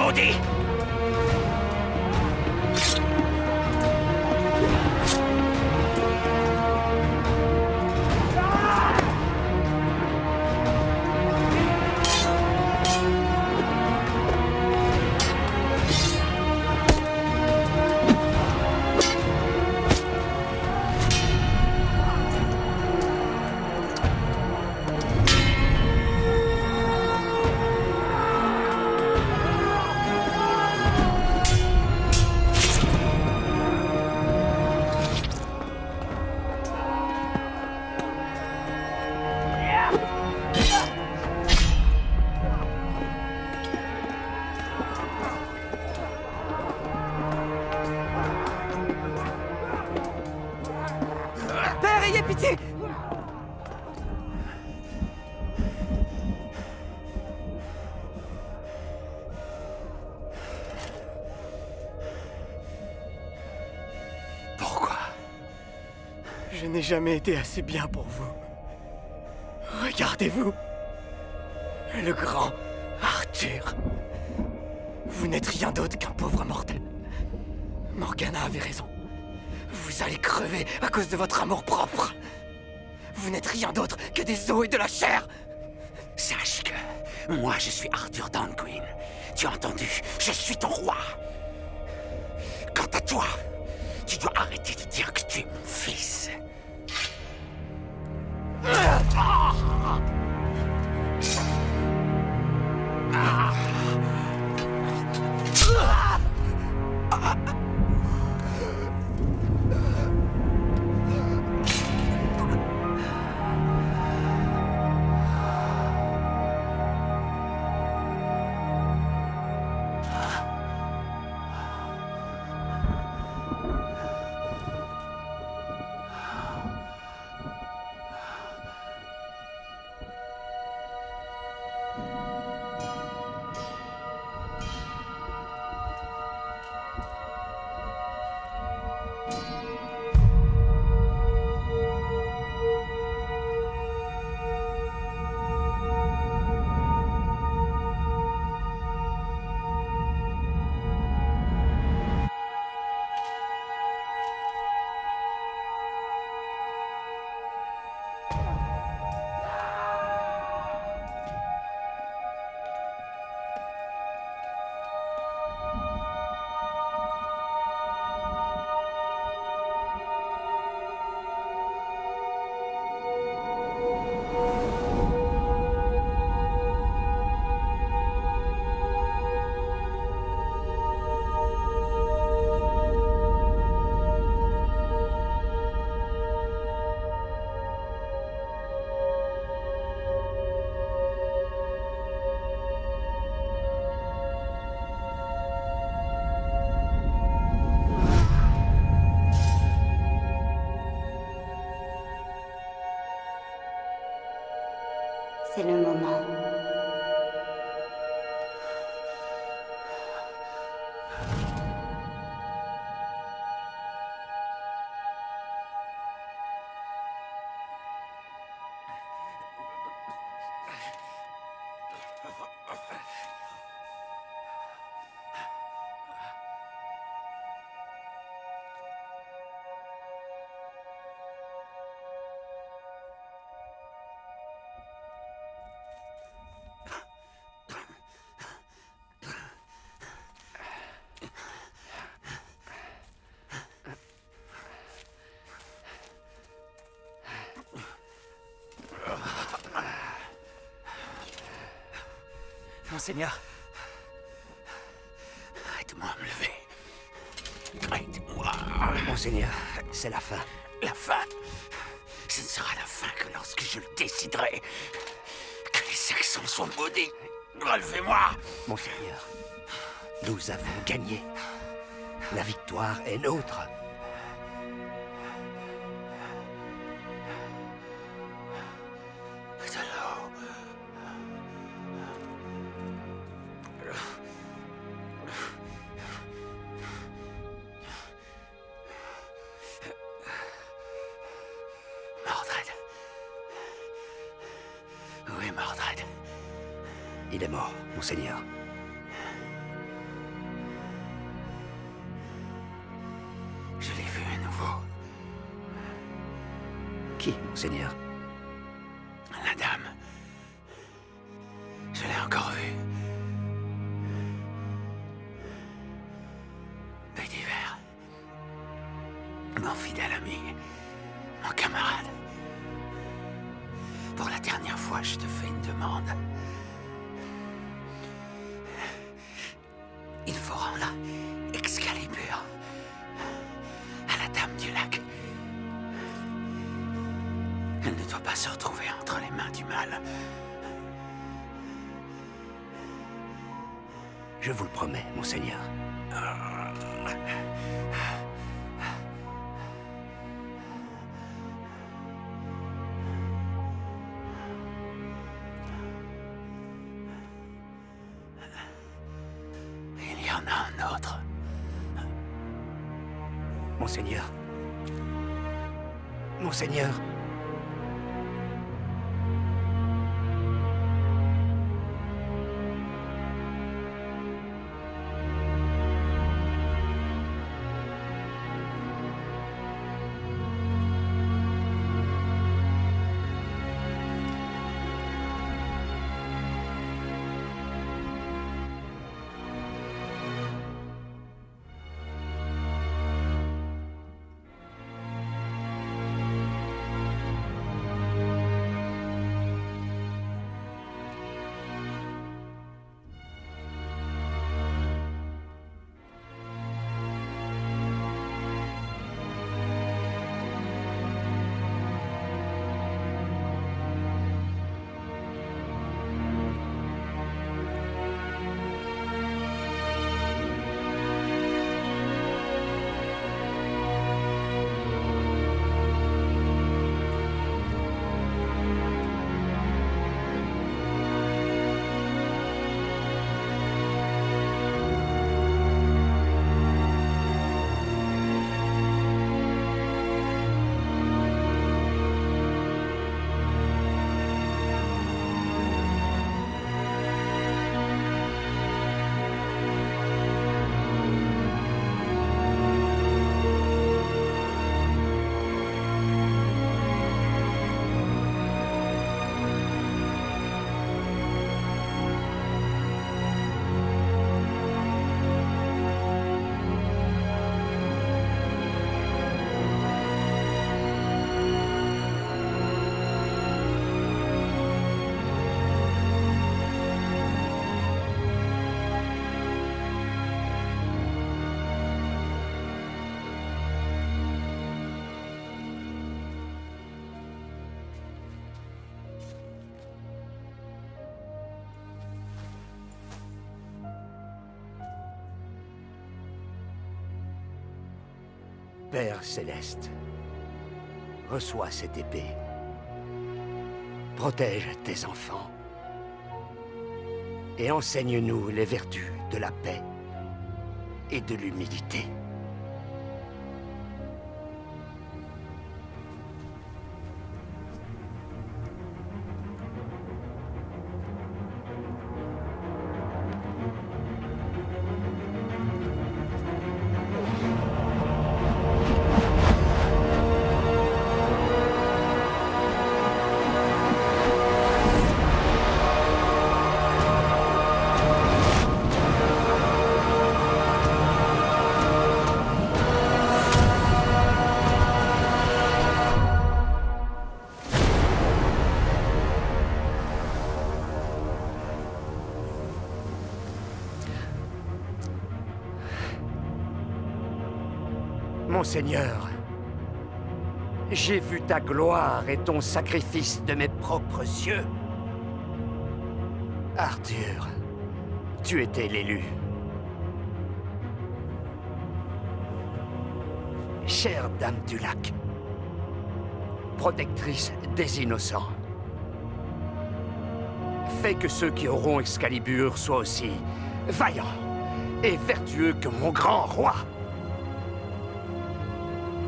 maudit! Père, ayez pitié! Pourquoi? Je n'ai jamais été assez bien pour vous. Regardez-vous. Le grand Arthur. Vous n'êtes rien d'autre qu'un pauvre mortel. Morgana avait raison. Vous allez crever à cause de votre amour-propre. Vous n'êtes rien d'autre que des os et de la chair. Sache que moi, je suis Arthur Downe-Queen. Tu as entendu? Je suis ton roi. Quant à toi, tu dois arrêter de dire que tu es mon fils. C'est le moment. Monseigneur. Aide-moi à me lever. Aide-moi. Monseigneur, c'est la fin. La fin? Ce ne sera la fin que lorsque je le déciderai. Que les Saxons soient maudits. Relevez-moi. Monseigneur, nous avons gagné. La victoire est nôtre. De l'eau. Mordred. Où est Mordred? Il est mort, Monseigneur. Qui, monseigneur? La dame. Je l'ai encore vue. Bédiver. Mon fidèle ami. Mon camarade. Pour la dernière fois, je te fais une demande. Il faut rendre Excalibur à la Dame du Lac. Elle ne doit pas se retrouver entre les mains du mal. Je vous le promets, monseigneur. Il y en a un autre. Monseigneur. Monseigneur. Père céleste, reçois cette épée. Protège tes enfants. Et enseigne-nous les vertus de la paix et de l'humilité. Monseigneur, j'ai vu ta gloire et ton sacrifice de mes propres yeux. Arthur, tu étais l'élu. Chère Dame du Lac, protectrice des innocents, fais que ceux qui auront Excalibur soient aussi vaillants et vertueux que mon grand roi.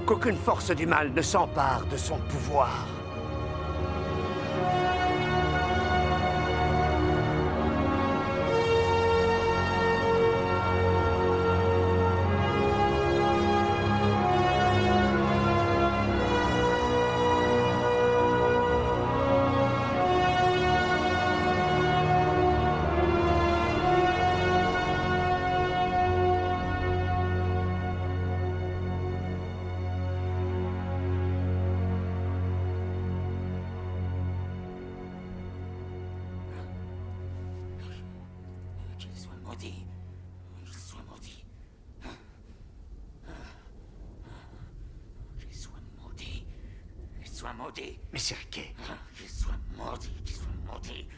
Qu'aucune force du mal ne s'empare de son pouvoir. soit maudit. Mais Sirké, Qu'ils soient maudits, qu'ils soient maudits.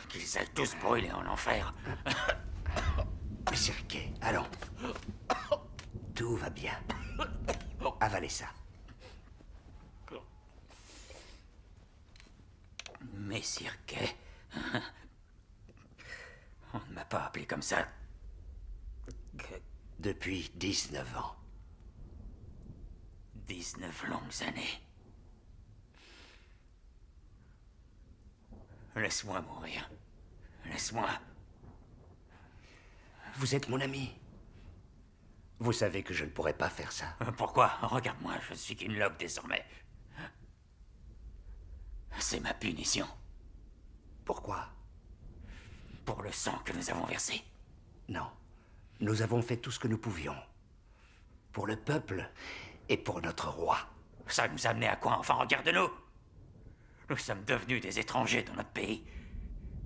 Qu'ils aillent tous brûler en enfer. mais Sirké, allons. Tout va bien. Avalez ça. Messire Kay. On ne m'a pas appelé comme ça. Depuis 19 ans. 19 longues années. Laisse-moi mourir. Laisse-moi. Vous êtes mon ami. Vous savez que je ne pourrais pas faire ça. Pourquoi? Regarde-moi, je suis qu'une loque désormais. C'est ma punition. Pourquoi? Pour le sang que nous avons versé. Non. Nous avons fait tout ce que nous pouvions. Pour le peuple et pour notre roi. Ça nous a amené à quoi? Enfin, regarde-nous. Nous sommes devenus des étrangers dans notre pays.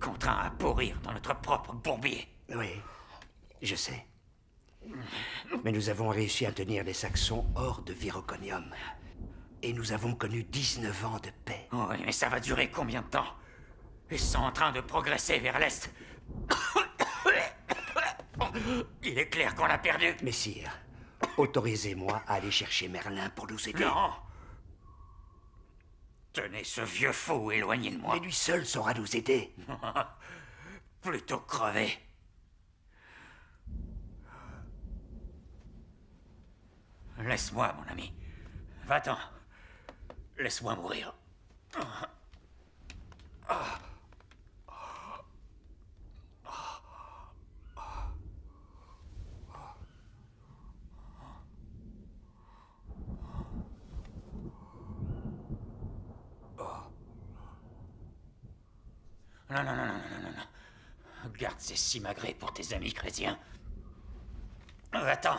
Contraints à pourrir dans notre propre bourbier. Oui, je sais. Mais nous avons réussi à tenir les Saxons hors de Viroconium. Et nous avons connu 19 ans de paix. Oui, mais ça va durer combien de temps? Ils sont en train de progresser vers l'Est. Il est clair qu'on l'a perdu. Messire, autorisez-moi à aller chercher Merlin pour nous aider. Non. Tenez ce vieux fou éloigné de moi. Mais lui seul saura nous aider. Plutôt crever. Laisse-moi, mon ami. Va-t'en. Laisse-moi mourir. Non, non, non, non, non, non, non. Garde ces simagrées pour tes amis chrétiens. Va-t'en.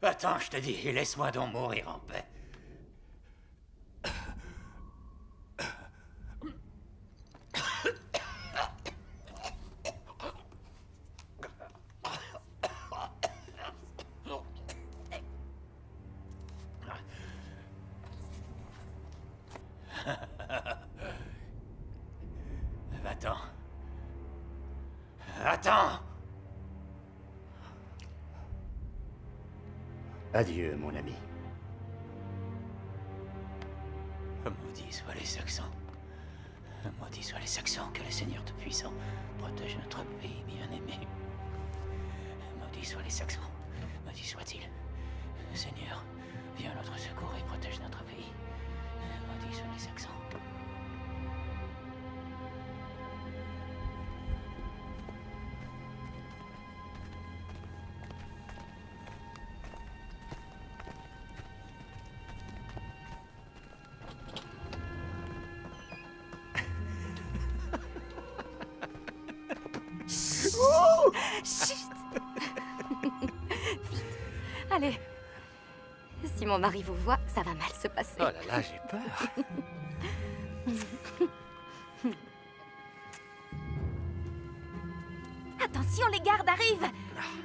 Va-t'en, je te dis, et laisse-moi donc mourir en paix. Va-t'en. Va-t'en. Adieu, mon ami. Maudits soient les Saxons. Maudits soient les Saxons, que le Seigneur Tout-Puissant protège notre pays bien-aimé. Maudits soient les Saxons. Maudits soient-ils. Seigneur, viens à notre secours et protège notre pays. Maudits soient les Saxons. Chut. Vite. Allez. Si mon mari vous voit, ça va mal se passer. Oh là là, j'ai peur. Attention, les gardes arrivent.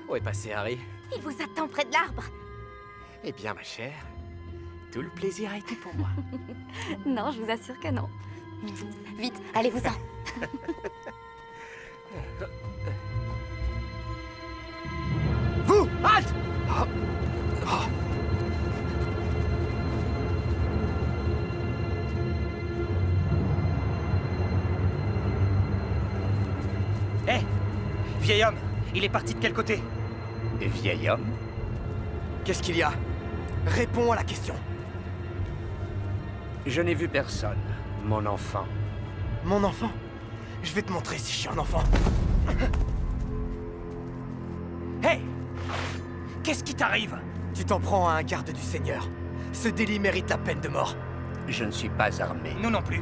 Où est passé Harry? Il vous attend près de l'arbre. Eh bien, ma chère, tout le plaisir a été pour moi. Non, je vous assure que non. Vite, allez-vous-en. Vous, halte! Hé, vieil homme, il est parti de quel côté? Vieil homme? Qu'est-ce qu'il y a? Réponds à la question. Je n'ai vu personne, mon enfant. Mon enfant? Je vais te montrer si je suis un enfant. Hé! Qu'est-ce qui t'arrive? Tu t'en prends à un garde du Seigneur. Ce délit mérite la peine de mort. Je ne suis pas armé. Nous non plus.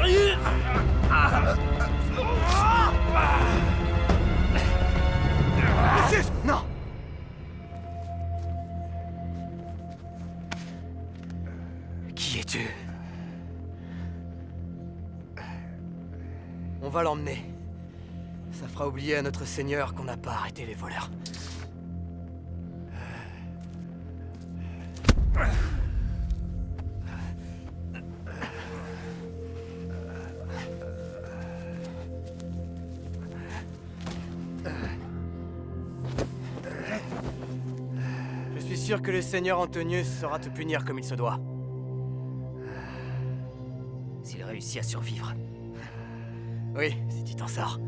Marius! On va l'emmener. Ça fera oublier à notre seigneur qu'on n'a pas arrêté les voleurs. Je suis sûr que le seigneur Antonius saura te punir comme il se doit. S'il réussit à survivre. Oui, si tu t'en sors.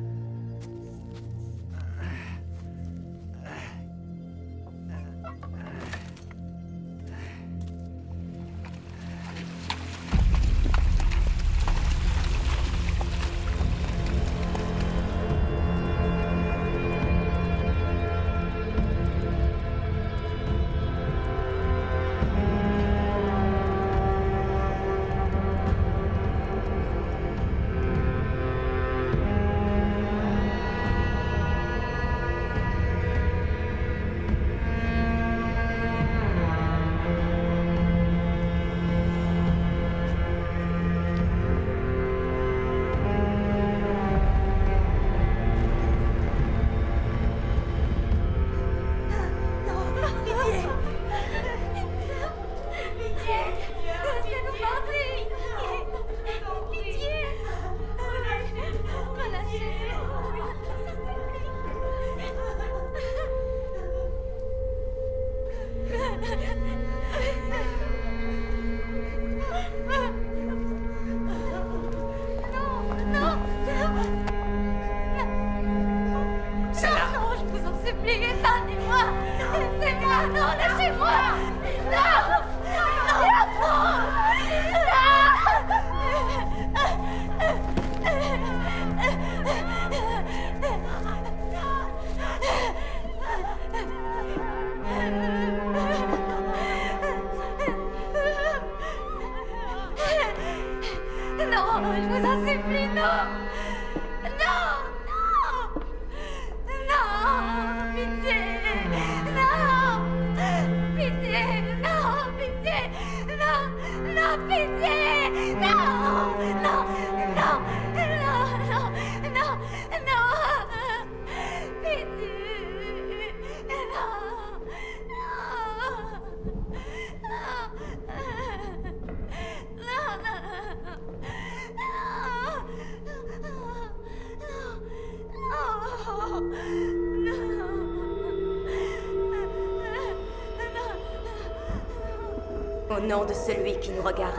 Au nom de celui qui nous regarde,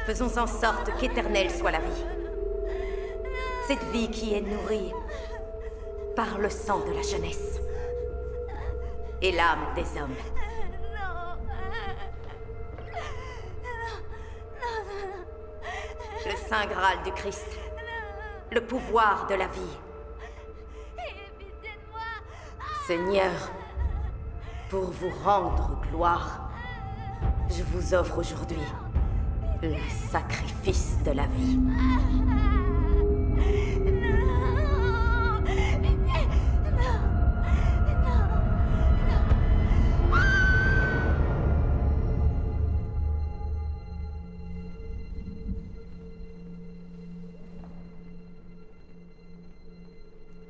faisons en sorte qu'éternelle soit la vie. Cette vie qui est nourrie par le sang de la jeunesse et l'âme des hommes. Le Saint Graal du Christ, le pouvoir de la vie. Seigneur, pour vous rendre gloire, je vous offre aujourd'hui le sacrifice de la vie.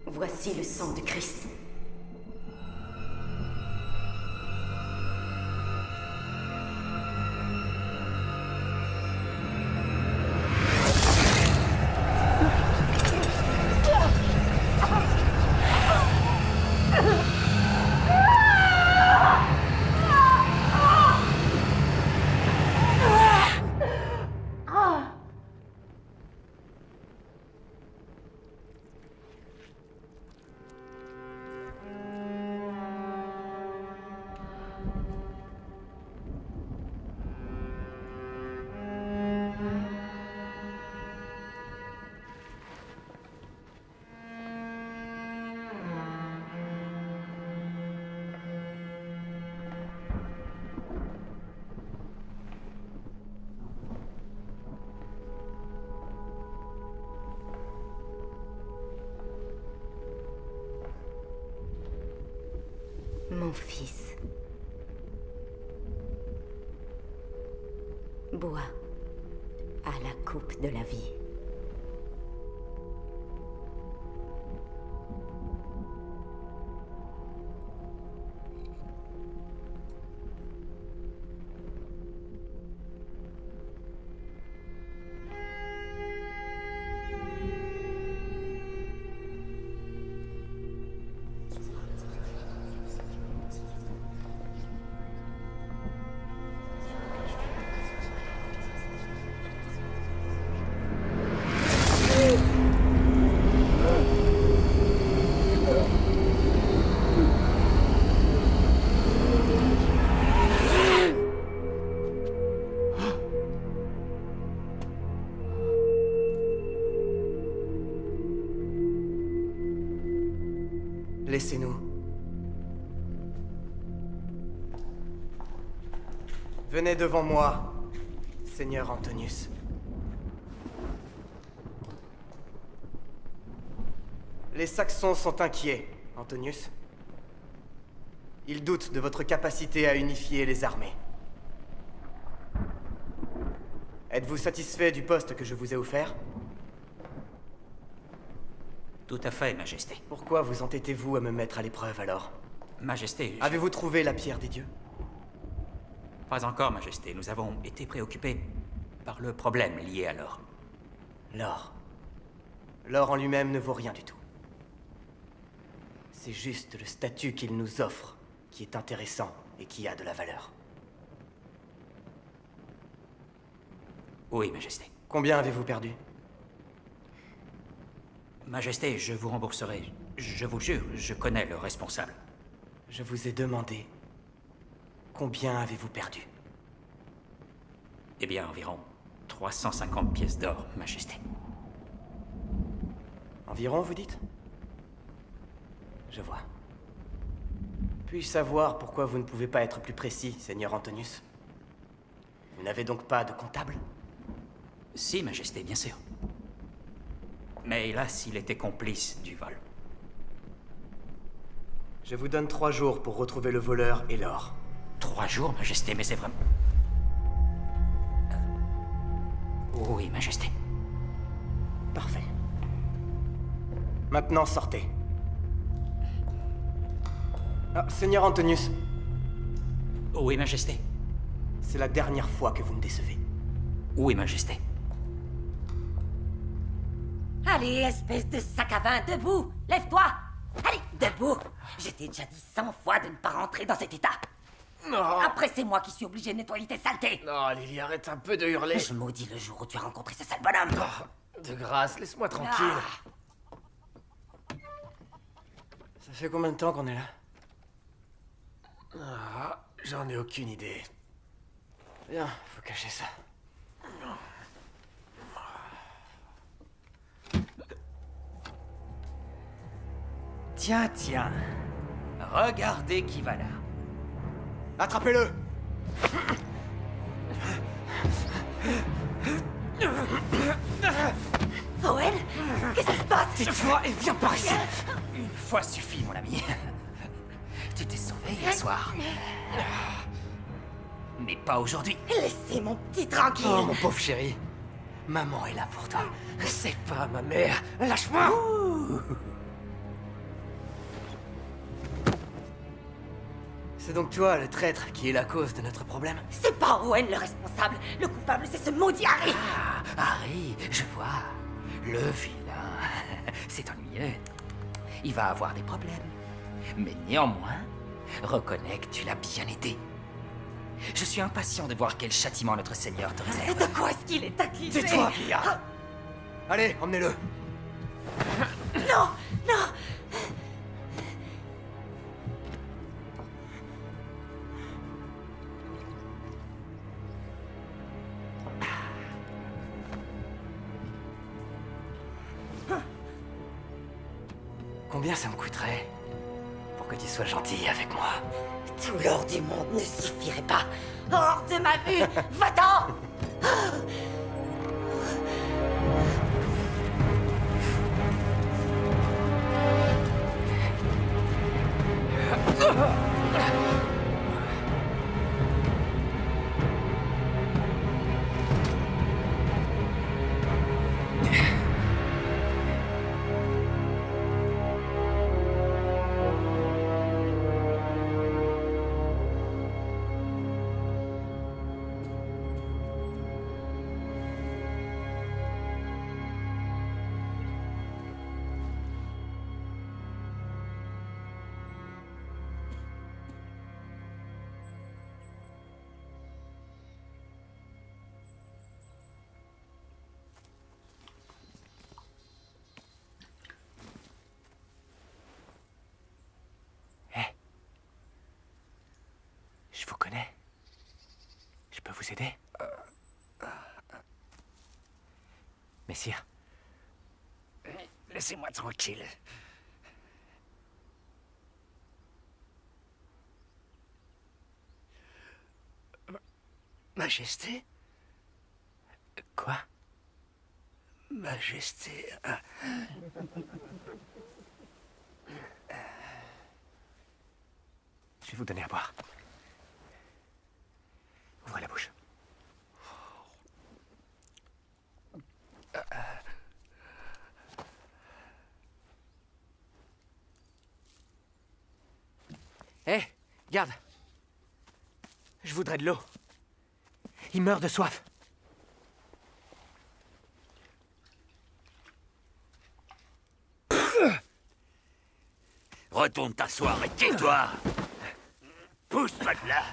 Voici le sang de Christ. Mon fils, bois à la coupe de la vie. Laissez-nous. Venez devant moi, Seigneur Antonius. Les Saxons sont inquiets, Antonius. Ils doutent de votre capacité à unifier les armées. Êtes-vous satisfait du poste que je vous ai offert? Tout à fait, Majesté. Pourquoi vous entêtez-vous à me mettre à l'épreuve alors? Majesté, Avez-vous trouvé la pierre des dieux? pas encore, Majesté. Nous avons été préoccupés par le problème lié à l'or. L'or. L'or en lui-même ne vaut rien du tout. C'est juste le statut qu'il nous offre qui est intéressant et qui a de la valeur. Oui, Majesté. Combien avez-vous perdu? Majesté, je vous rembourserai. Je vous jure, je connais le responsable. Je vous ai demandé combien avez-vous perdu? Eh bien, environ 350 pièces d'or, Majesté. Environ, vous dites? Je vois. Puis-je savoir pourquoi vous ne pouvez pas être plus précis, Seigneur Antonius? Vous n'avez donc pas de comptable? Si, Majesté, bien sûr. Mais hélas, il était complice du vol. Je vous donne 3 jours pour retrouver le voleur et l'or. 3 jours, Majesté, mais c'est vraiment... Oui, Majesté. Parfait. Maintenant, sortez. Ah, Seigneur Antonius, Oui, Majesté. c'est la dernière fois que vous me décevez. Oui, Majesté. Allez, espèce de sac à vin, debout! Lève-toi! Allez, debout! Je t'ai déjà dit 100 fois de ne pas rentrer dans cet état. Non. Après, c'est moi qui suis obligé de nettoyer tes saletés. Non, Lily, arrête un peu de hurler. Je maudis le jour où tu as rencontré ce sale bonhomme. De grâce, laisse-moi tranquille. Ça fait combien de temps qu'on est là? J'en ai aucune idée. Bien, faut cacher ça. Tiens, tiens. Regardez qui va là. Attrapez-le! Owen, qu'est-ce qui se passe? Tais-toi et viens par ici! Une fois suffit, mon ami. Tu t'es sauvé hier soir. Mais pas aujourd'hui. Laissez mon petit tranquille. Oh, mon pauvre chéri. Maman est là pour toi. C'est pas ma mère. Lâche-moi! C'est donc toi, le traître, qui est la cause de notre problème? C'est pas Owen le responsable. Le coupable, c'est ce maudit Harry. Ah, Harry, je vois. Le vilain. C'est ennuyeux. Il va avoir des problèmes. Mais néanmoins, reconnais que tu l'as bien aidé. Je suis impatient de voir quel châtiment notre Seigneur te réserve. De quoi est-ce qu'il est accusé? Tais-toi, vieillard! Allez, emmenez-le! Non, non. Combien ça me coûterait pour que tu sois gentil avec moi? Tout l'or du monde ne suffirait pas. Hors de ma vue. Va-t'en. Je vous connais. Je peux vous aider? Messire. Laissez-moi tranquille. Majesté? Quoi? Majesté... Je vais vous donner à boire. Ouvrez la bouche. Hé, garde. Je voudrais de l'eau. Il meurt de soif. Retourne t'asseoir et tais-toi. Pousse-toi de là.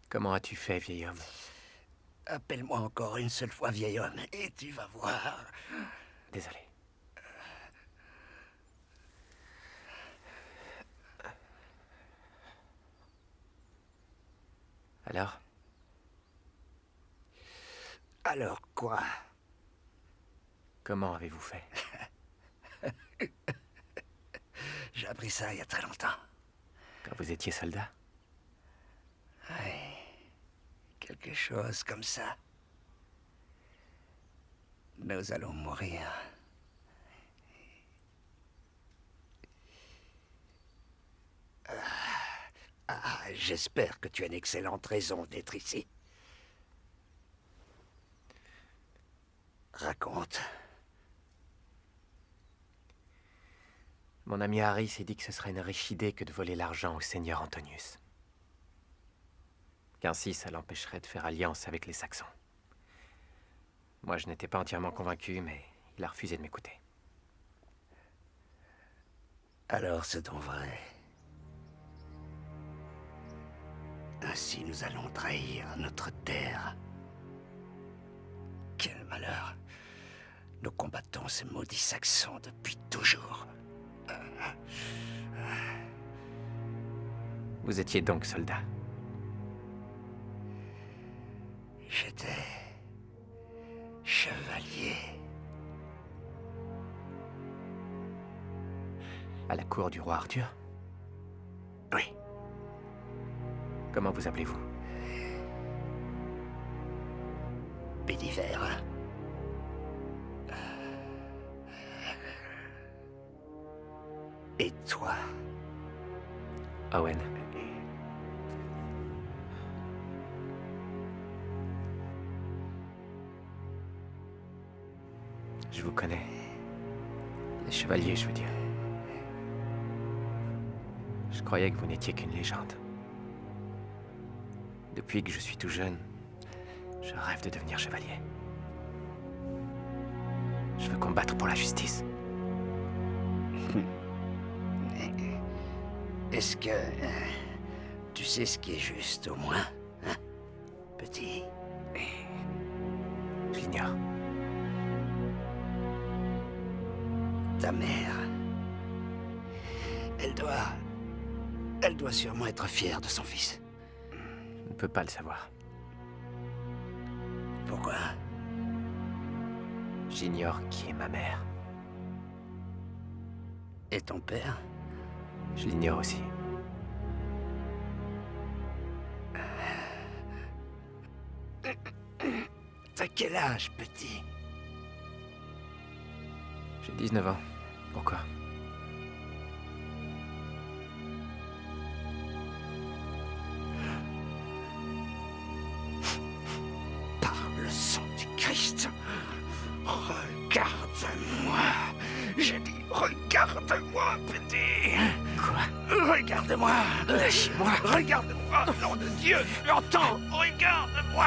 Comment as-tu fait, vieil homme? Appelle-moi encore une seule fois vieil homme, et tu vas voir. Désolé. Alors? Alors quoi? Comment avez-vous fait? J'ai appris ça il y a très longtemps. Quand vous étiez soldat? Oui, quelque chose comme ça. Nous allons mourir. J'espère que tu as une excellente raison d'être ici. Raconte. Mon ami Harry s'est dit que ce serait une riche idée que de voler l'argent au seigneur Antonius. Qu'ainsi ça l'empêcherait de faire alliance avec les Saxons. Moi, je n'étais pas entièrement convaincu, mais il a refusé de m'écouter. Alors c'est donc vrai. Ainsi nous allons trahir notre terre. Quel malheur. Nous combattons ces maudits Saxons depuis toujours. Vous étiez donc soldat? J'étais chevalier. À la cour du roi Arthur? Oui. Comment vous appelez-vous? Béliver. Et toi? Owen. Je vous connais. Les chevaliers, je veux dire. Je croyais que vous n'étiez qu'une légende. Depuis que je suis tout jeune, je rêve de devenir chevalier. Je veux combattre pour la justice. Est-ce que tu sais ce qui est juste, au moins, hein, petit? Je l'ignore. Ta mère, elle doit sûrement être fière de son fils. Je ne peux pas le savoir. Pourquoi? J'ignore qui est ma mère. Et ton père? Je l'ignore aussi. T'as quel âge, petit? J'ai 19 ans. Pourquoi? Par le sang du Christ, regarde-moi. J'ai dit, regarde-moi, petit. Quoi? Regarde-moi. Lâchez-moi. Regarde-moi, nom de Dieu. L'entends. Regarde-moi.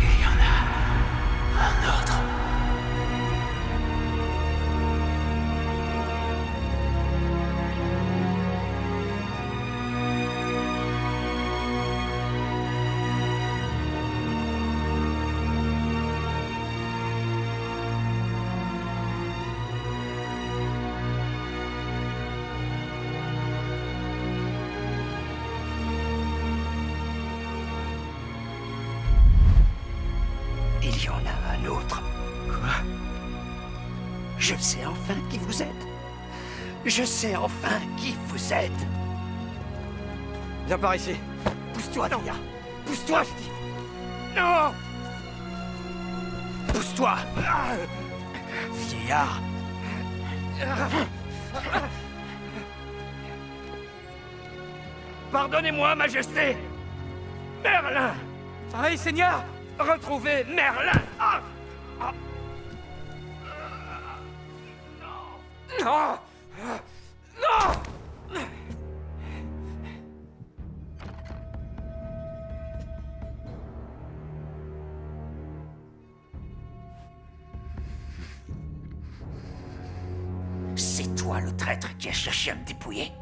Il y en a un autre. Il y en a un autre. Quoi? Je sais enfin qui vous êtes. Je sais enfin qui vous êtes. Viens par ici. Pousse-toi, Nadia. Pousse-toi, je dis. Non! Pousse-toi. Vieillard. Pardonnez-moi, Majesté. Merlin. Aïe, Seigneur! Retrouvez Merlin. Ah! Ah! Non! Non! C'est toi le traître qui a cherché à me dépouiller?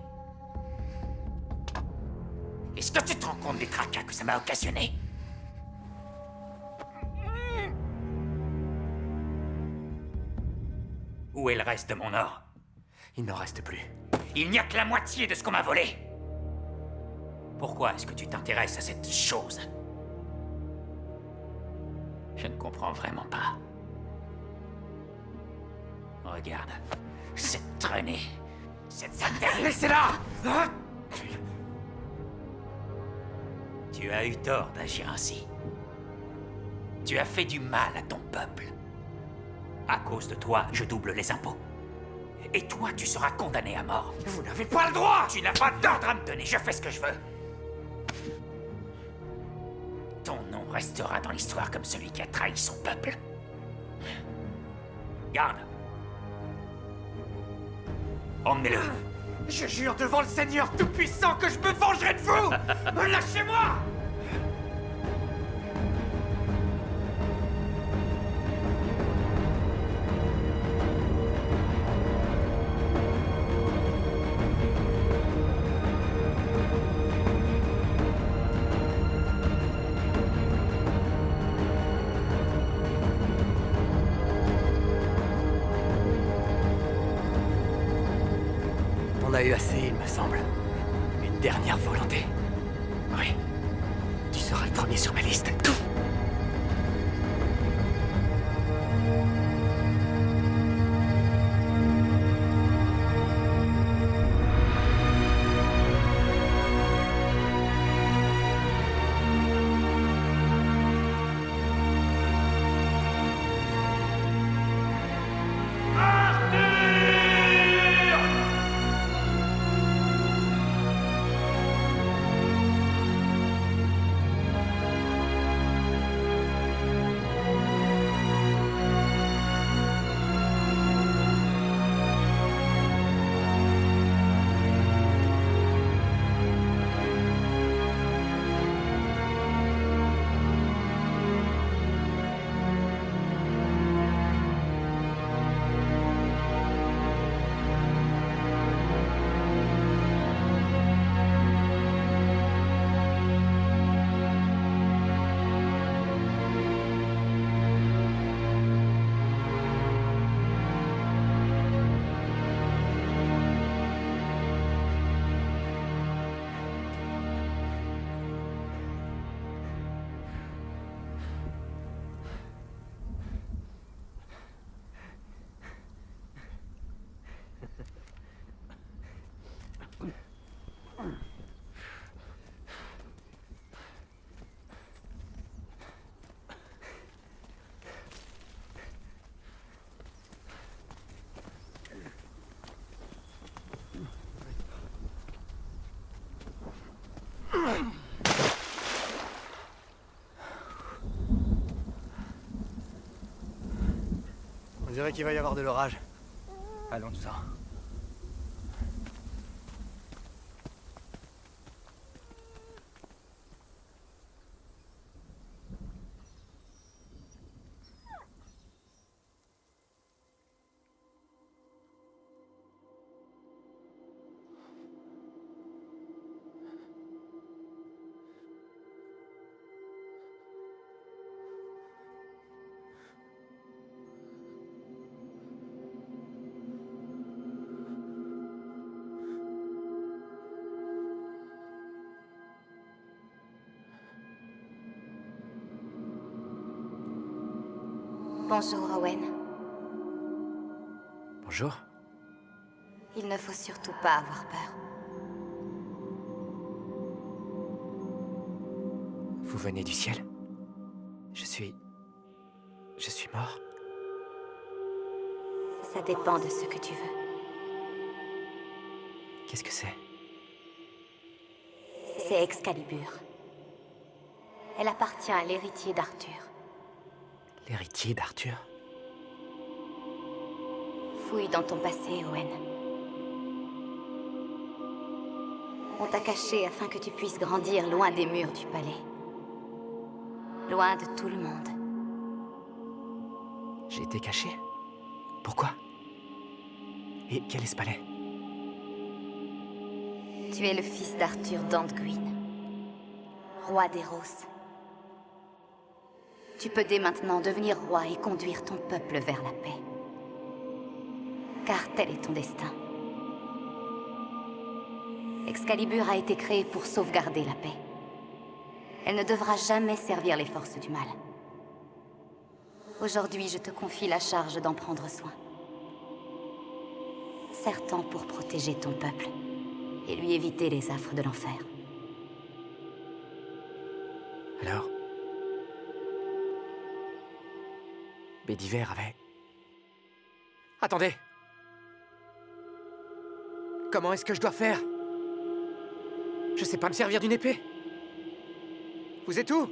Est-ce que tu te rends compte des tracas que ça m'a occasionné? Où est le reste de mon or? Il n'en reste plus. Il n'y a que la moitié de ce qu'on m'a volé. Pourquoi est-ce que tu t'intéresses à cette chose? Je ne comprends vraiment pas. Regarde, cette traînée, cette saleté. Laissez-la! Hein? Tu as eu tort d'agir ainsi. Tu as fait du mal à ton peuple. À cause de toi, je double les impôts. Et toi, tu seras condamné à mort. Vous n'avez pas le droit! Tu n'as pas d'ordre à me donner, je fais ce que je veux. Ton nom restera dans l'histoire comme celui qui a trahi son peuple. Garde. Emmenez-le. Je jure devant le Seigneur Tout-Puissant que je me vengerai de vous! Lâchez-moi! On a eu assez, il me semble. Une dernière volonté. Oui. Tu seras le premier sur ma liste. On dirait qu'il va y avoir de l'orage. Allons, tout ça. Bonjour, Owen. Bonjour. Il ne faut surtout pas avoir peur. Vous venez du ciel? Je suis mort? Ça dépend de ce que tu veux. Qu'est-ce que c'est? C'est Excalibur. Elle appartient à l'héritier d'Arthur. L'héritier d'Arthur? Fouille dans ton passé, Owen. On t'a caché afin que tu puisses grandir loin des murs du palais. Loin de tout le monde. J'ai été caché? Pourquoi? Et quel est ce palais? Tu es le fils d'Arthur Dantgwyn, roi d'Eros. Tu peux dès maintenant devenir roi et conduire ton peuple vers la paix. Car tel est ton destin. Excalibur a été créée pour sauvegarder la paix. Elle ne devra jamais servir les forces du mal. Aujourd'hui, je te confie la charge d'en prendre soin. Serre-t'en pour protéger ton peuple et lui éviter les affres de l'enfer. Alors? Bédiver avait... Attendez! Comment est-ce que je dois faire? Je sais pas me servir d'une épée. Vous êtes où?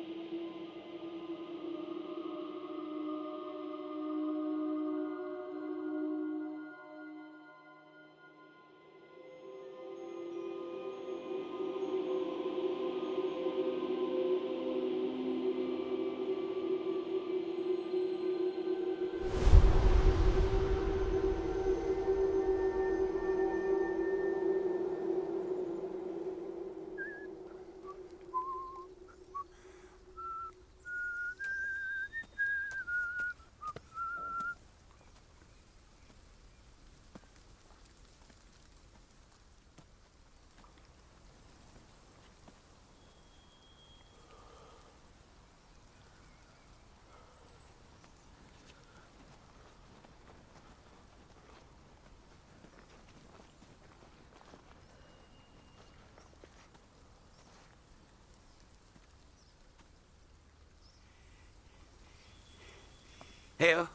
Eh oh!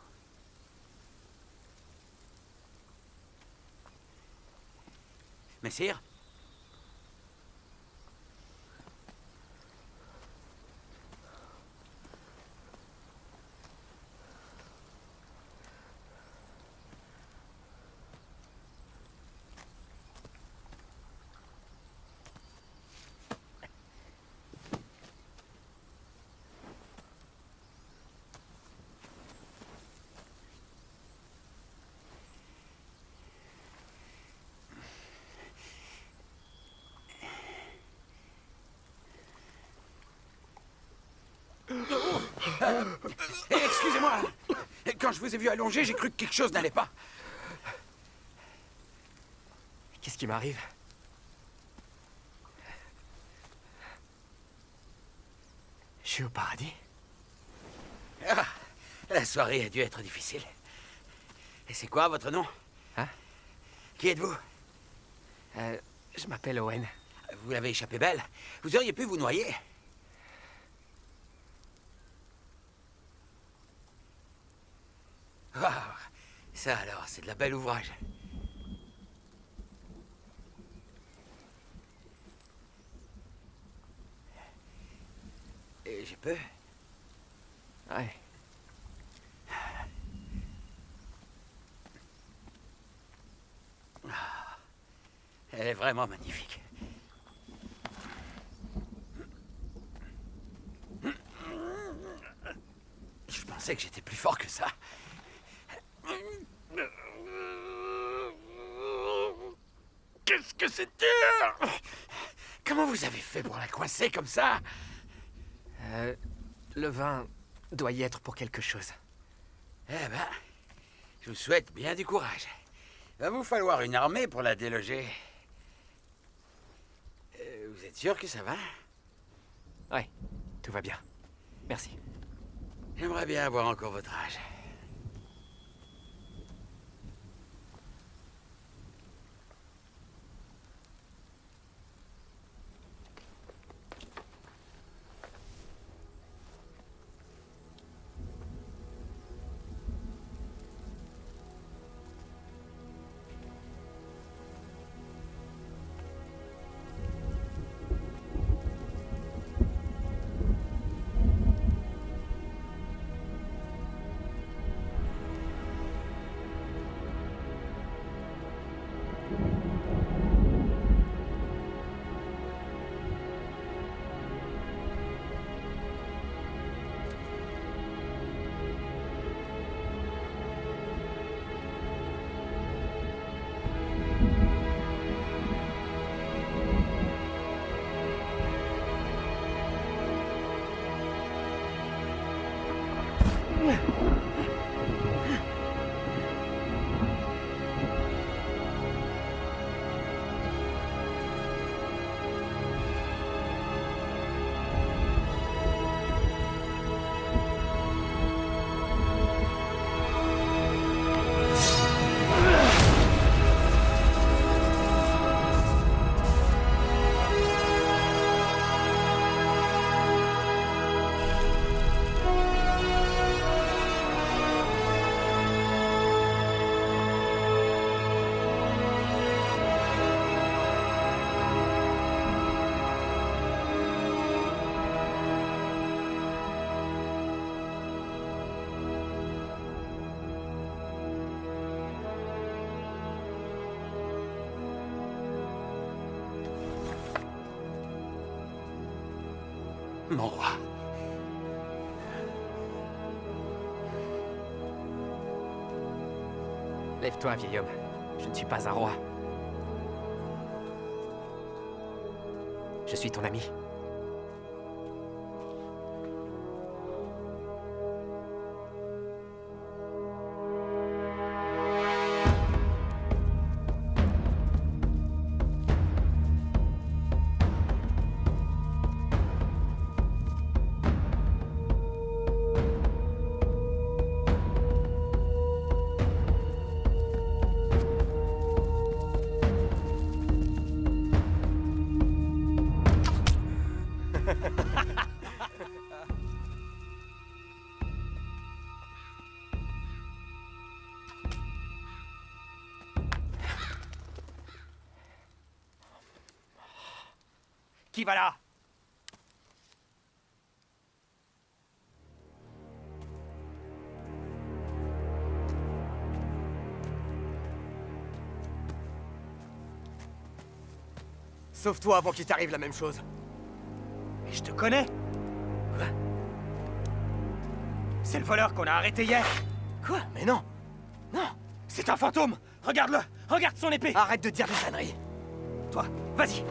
Messire? Excusez-moi. Quand je vous ai vu allongé, j'ai cru que quelque chose n'allait pas. Qu'est-ce qui m'arrive? Je suis au paradis? Ah, la soirée a dû être difficile. Et c'est quoi votre nom? Hein? Qui êtes-vous? Je m'appelle Owen. Vous l'avez échappé belle. Vous auriez pu vous noyer. Waouh! Ça alors, c'est de la belle ouvrage. Et je peux? Ouais. Elle est vraiment magnifique. Je pensais que j'étais plus fort que ça. Qu'est-ce que c'est dur! Comment vous avez fait pour la coincer comme ça? Le vin doit y être pour quelque chose. Eh ben, je vous souhaite bien du courage. Va vous falloir une armée pour la déloger. Vous êtes sûr que ça va? Ouais, tout va bien. Merci. J'aimerais bien avoir encore votre âge. Mon roi. Lève-toi, vieil homme. Je ne suis pas un roi. Je suis ton ami. Qui va là? Sauve-toi avant qu'il t'arrive la même chose. Mais je te connais. Quoi? C'est le voleur qu'on a arrêté hier. Quoi? Mais non. Non. C'est un fantôme. Regarde-le. Regarde son épée. Arrête de dire des conneries. Toi, vas-y.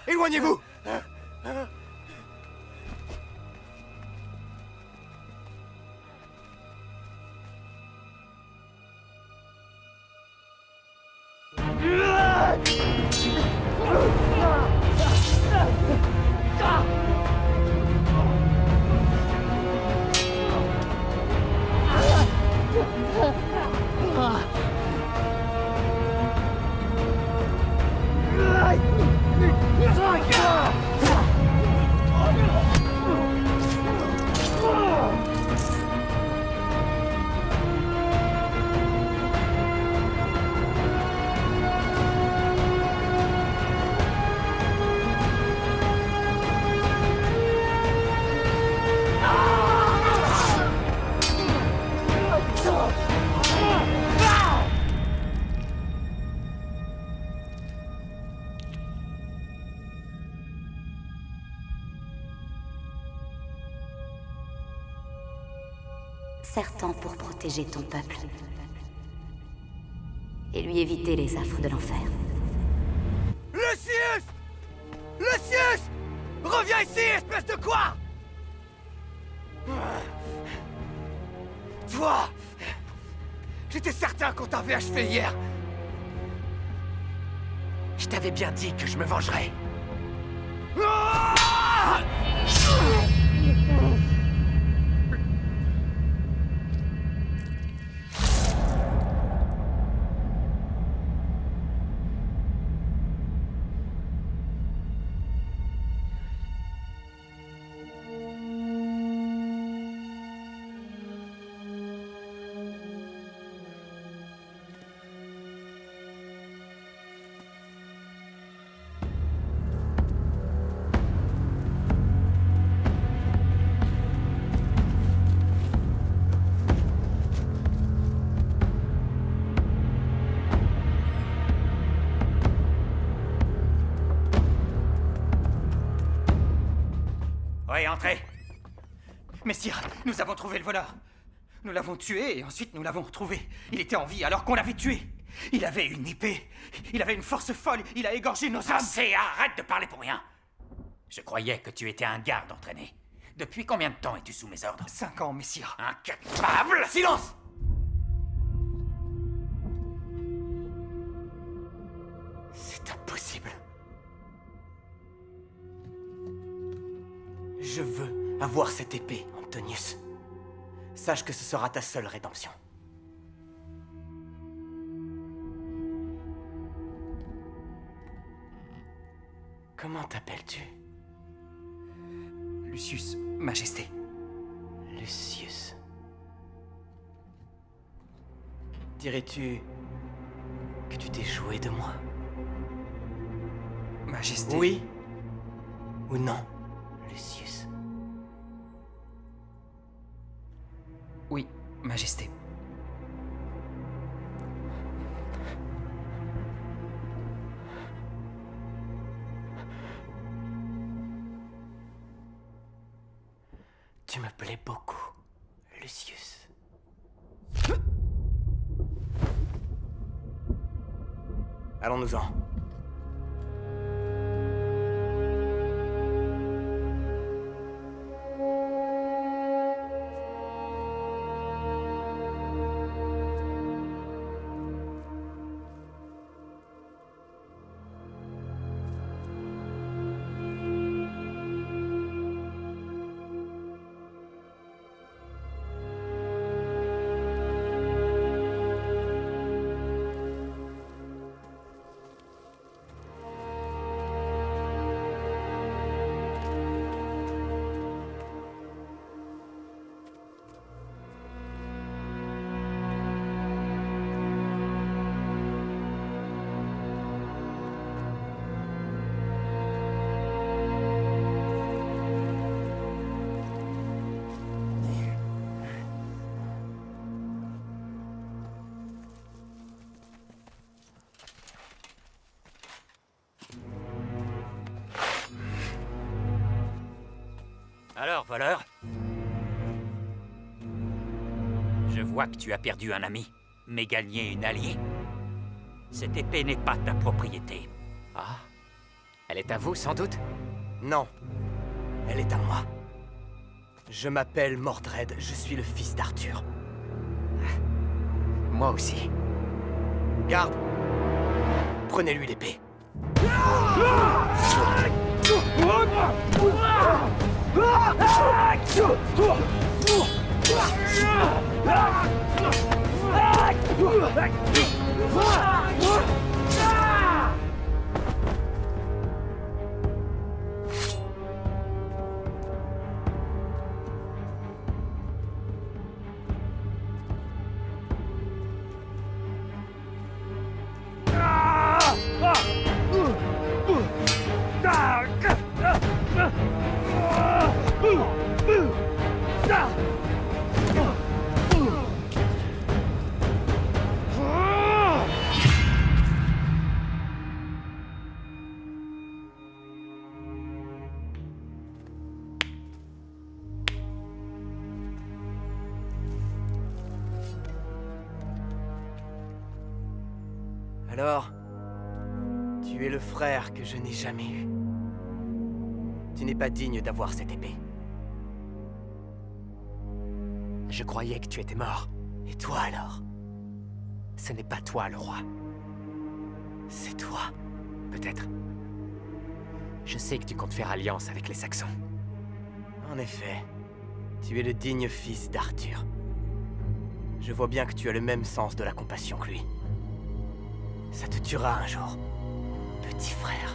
Éloignez-vous! Serre-t'en pour protéger ton peuple. Et lui éviter les affres de l'enfer. Lucius! Lucius! Reviens ici, espèce de quoi? Toi! J'étais certain qu'on t'avait achevé hier. Je t'avais bien dit que je me vengerais. Ah! Oui, entrez. Messire, nous avons trouvé le voleur. Nous l'avons tué et ensuite nous l'avons retrouvé. Il était en vie alors qu'on l'avait tué. Il avait une épée. Il avait une force folle. Il a égorgé nos hommes. Assez, arrête de parler pour rien. Je croyais que tu étais un garde entraîné. Depuis combien de temps es-tu sous mes ordres? 5 ans, messire. Incapable! Silence! C'est impossible. Je veux avoir cette épée, Antonius. Sache que ce sera ta seule rédemption. Comment t'appelles-tu? Lucius, Majesté. Lucius. Dirais-tu que tu t'es joué de moi? Majesté. Oui ou non, Lucius? Oui, Majesté. Tu me plais beaucoup, Lucius. Allons-nous-en. Alors, voleur? Je vois que tu as perdu un ami, mais gagné une alliée. Cette épée n'est pas ta propriété. Ah, elle est à vous, sans doute? Non, elle est à moi. Je m'appelle Mordred, je suis le fils d'Arthur. Moi aussi. Garde! Prenez-lui l'épée. Alors, tu es le frère que je n'ai jamais eu. Tu n'es pas digne d'avoir cette épée. Je croyais que tu étais mort. Et toi alors? Ce n'est pas toi le roi. C'est toi, peut-être. Je sais que tu comptes faire alliance avec les Saxons. En effet, tu es le digne fils d'Arthur. Je vois bien que tu as le même sens de la compassion que lui. Ça te tuera un jour, petit frère.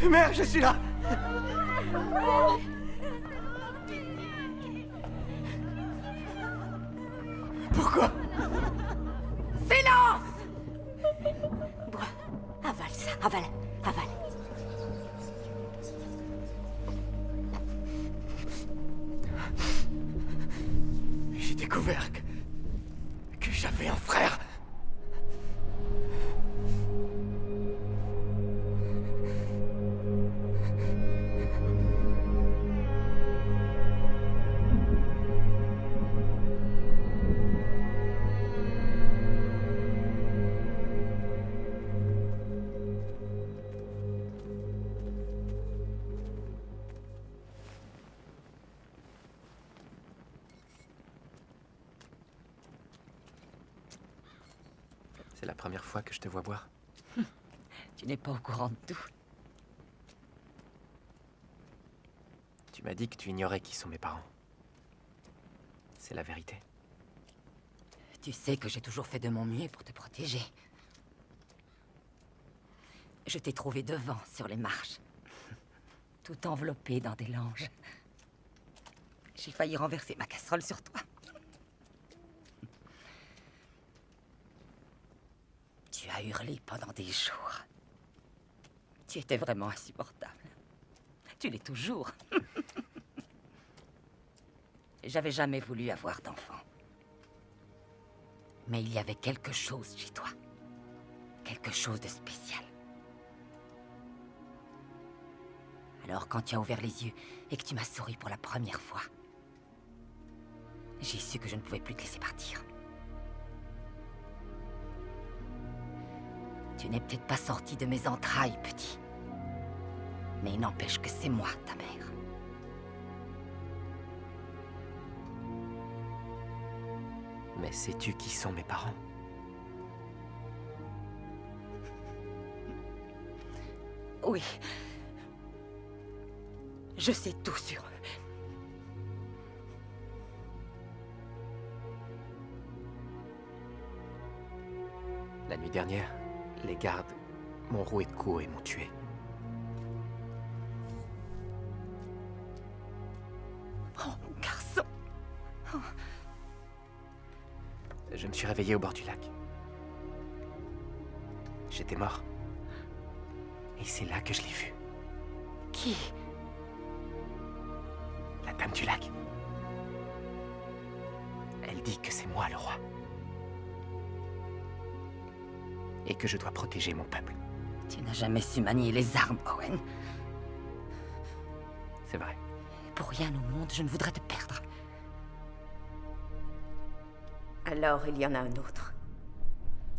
Mère, je suis là! Pourquoi? Silence! Bois, avale ça, avale, avale. J'ai découvert que j'avais un frère. C'est la première fois que je te vois boire. Tu n'es pas au courant de tout. Tu m'as dit que tu ignorais qui sont mes parents. C'est la vérité. Tu sais que j'ai toujours fait de mon mieux pour te protéger. Je t'ai trouvé devant, sur les marches. Tout enveloppé dans des langes. J'ai failli renverser ma casserole sur toi. Tu as hurlé pendant des jours. Tu étais vraiment insupportable. Tu l'es toujours. J'avais jamais voulu avoir d'enfant. Mais il y avait quelque chose chez toi. Quelque chose de spécial. Alors quand tu as ouvert les yeux et que tu m'as souri pour la première fois, j'ai su que je ne pouvais plus te laisser partir. Tu n'es peut-être pas sorti de mes entrailles, petit. Mais il n'empêche que c'est moi, ta mère. Mais sais-tu qui sont mes parents? Oui. Je sais tout sur eux. La nuit dernière, les gardes m'ont roué de coups et m'ont tué. Oh, mon garçon. Oh. Je me suis réveillé au bord du lac. J'étais mort. Et c'est là que je l'ai vu. Qui? La dame du lac. dit que c'est moi le roi. Et que je dois protéger mon peuple. Tu n'as jamais su manier les armes, Owen. C'est vrai. Pour rien au monde, je ne voudrais te perdre. Alors il y en a un autre.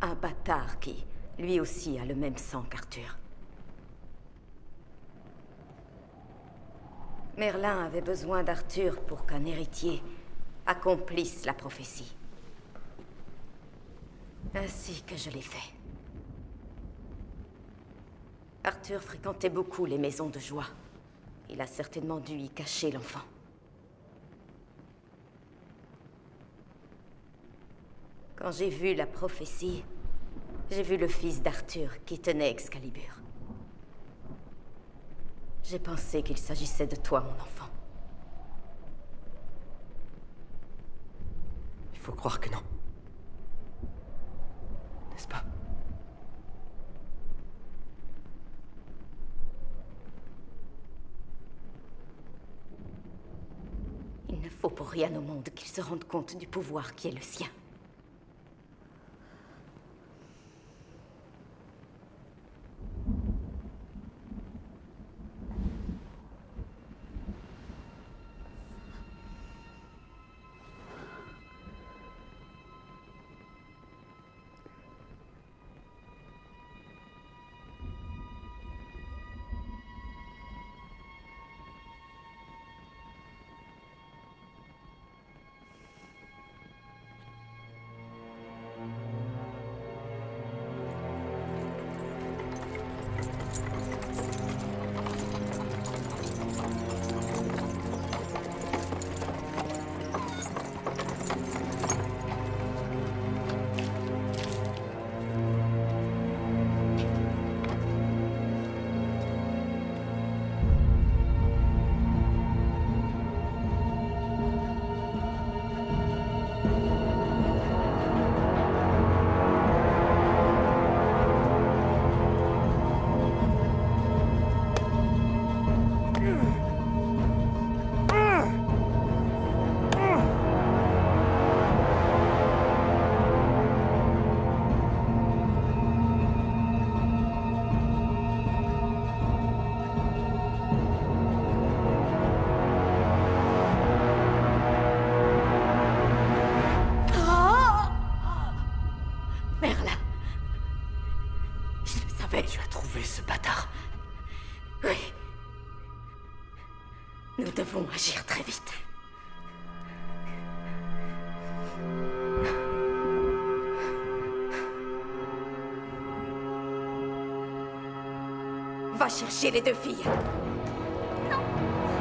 Un bâtard qui, lui aussi, a le même sang qu'Arthur. Merlin avait besoin d'Arthur pour qu'un héritier accomplisse la prophétie. Ainsi que je l'ai fait. Arthur fréquentait beaucoup les maisons de joie. Il a certainement dû y cacher l'enfant. Quand j'ai vu la prophétie, j'ai vu le fils d'Arthur qui tenait Excalibur. J'ai pensé qu'il s'agissait de toi, mon enfant. Il faut croire que non. N'est-ce pas? Il ne faut pour rien au monde qu'il se rende compte du pouvoir qui est le sien. Tu as trouvé ce bâtard? Oui. Nous devons agir très vite. Va chercher les deux filles. Non,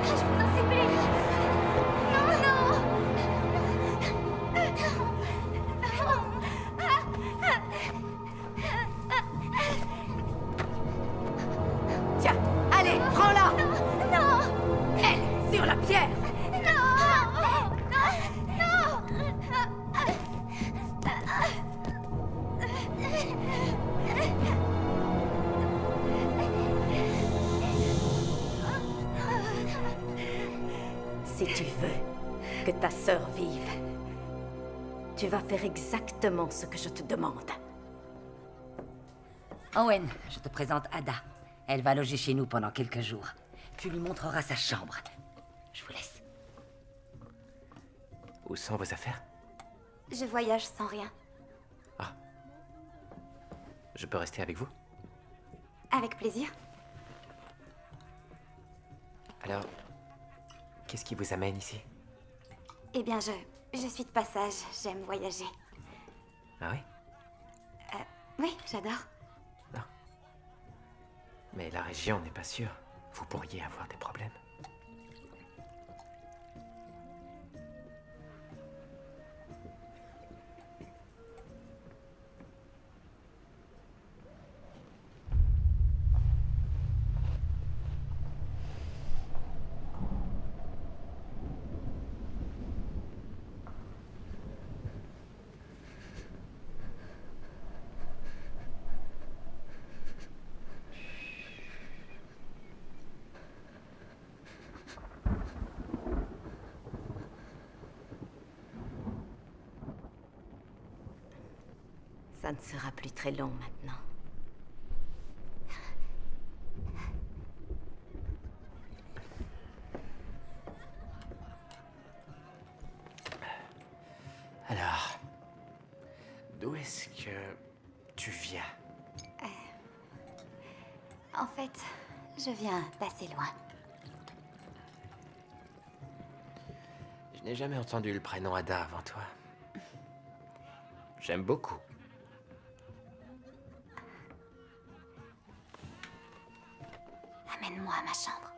je vous en supplie. Non, non. Tiens, allez, prends-la. Non. Elle, sur la pierre. Si tu veux que ta sœur vive, tu vas faire exactement ce que je te demande. Owen, je te présente Ada. Elle va loger chez nous pendant quelques jours. Tu lui montreras sa chambre. Je vous laisse. Où sont vos affaires? Je voyage sans rien. Je peux rester avec vous? Avec plaisir. Alors, qu'est-ce qui vous amène ici? Eh bien, je suis de passage. J'aime voyager. Ah oui? Oui, j'adore. Mais la région n'est pas sûre. Vous pourriez avoir des problèmes. Ça ne sera plus très long maintenant. Alors, d'où est-ce que tu viens? En fait, je viens d'assez loin. Je n'ai jamais entendu le prénom Ada avant toi. J'aime beaucoup. Amène-moi à ma chambre.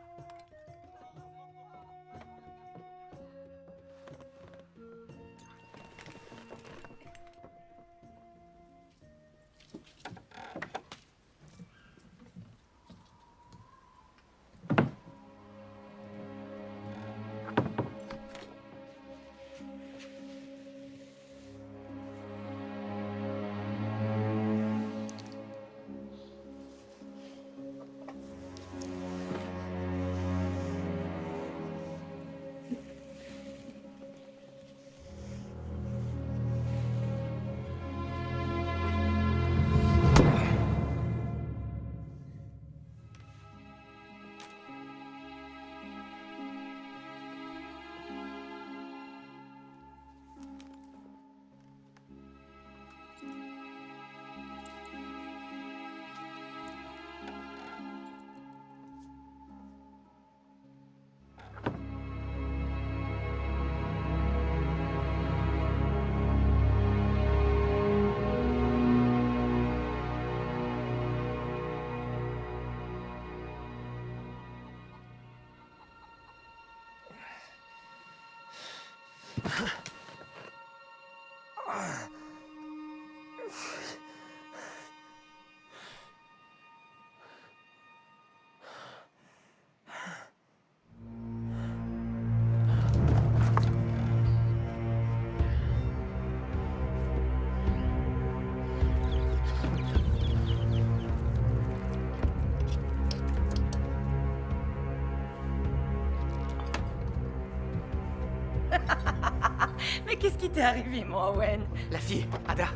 Mais qu'est-ce qui t'est arrivé, mon Owen? La fille, Ada,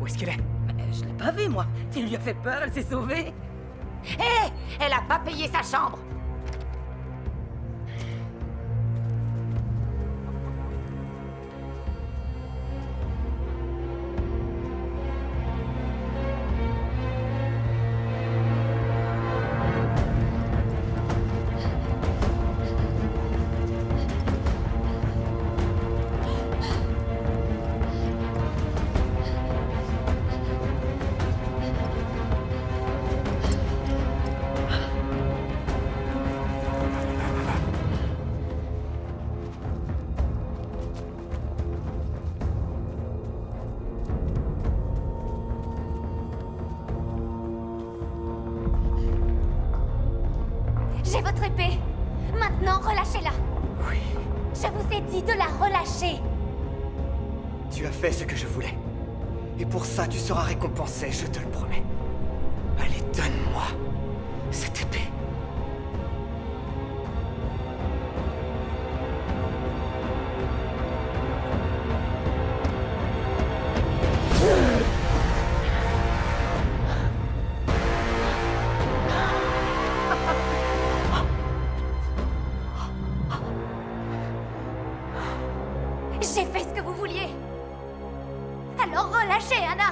où est-ce qu'elle est? Mais je l'ai pas vue, moi. Tu lui as fait peur, elle s'est sauvée. Hé! Elle a pas payé sa chambre! J'ai votre épée. Maintenant, relâchez-la. Oui, Je vous ai dit de la relâcher. tu as fait ce que je voulais. Et pour ça, tu seras récompensé, je te le promets. Allez, donne-moi cette épée. J'ai fait ce que vous vouliez. Alors relâchez, Anna.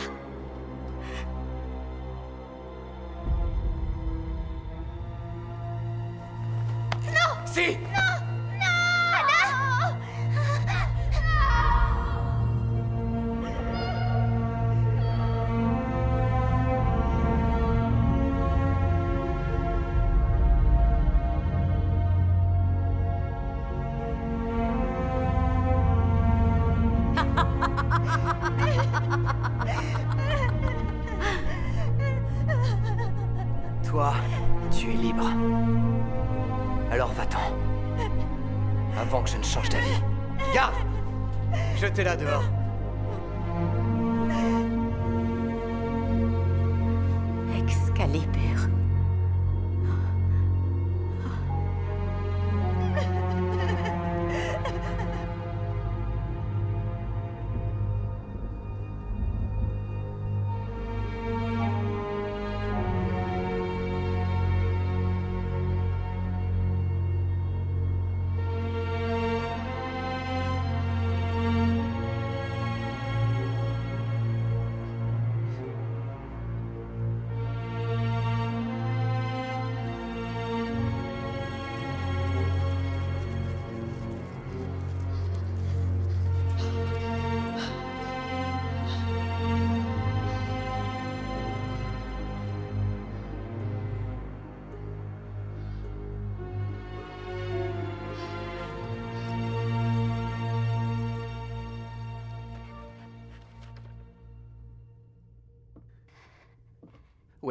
Si! Anna! Toi, tu es libre. Alors va-t'en. Avant que je ne change d'avis. Garde! Jetez-la dehors. Excalibur.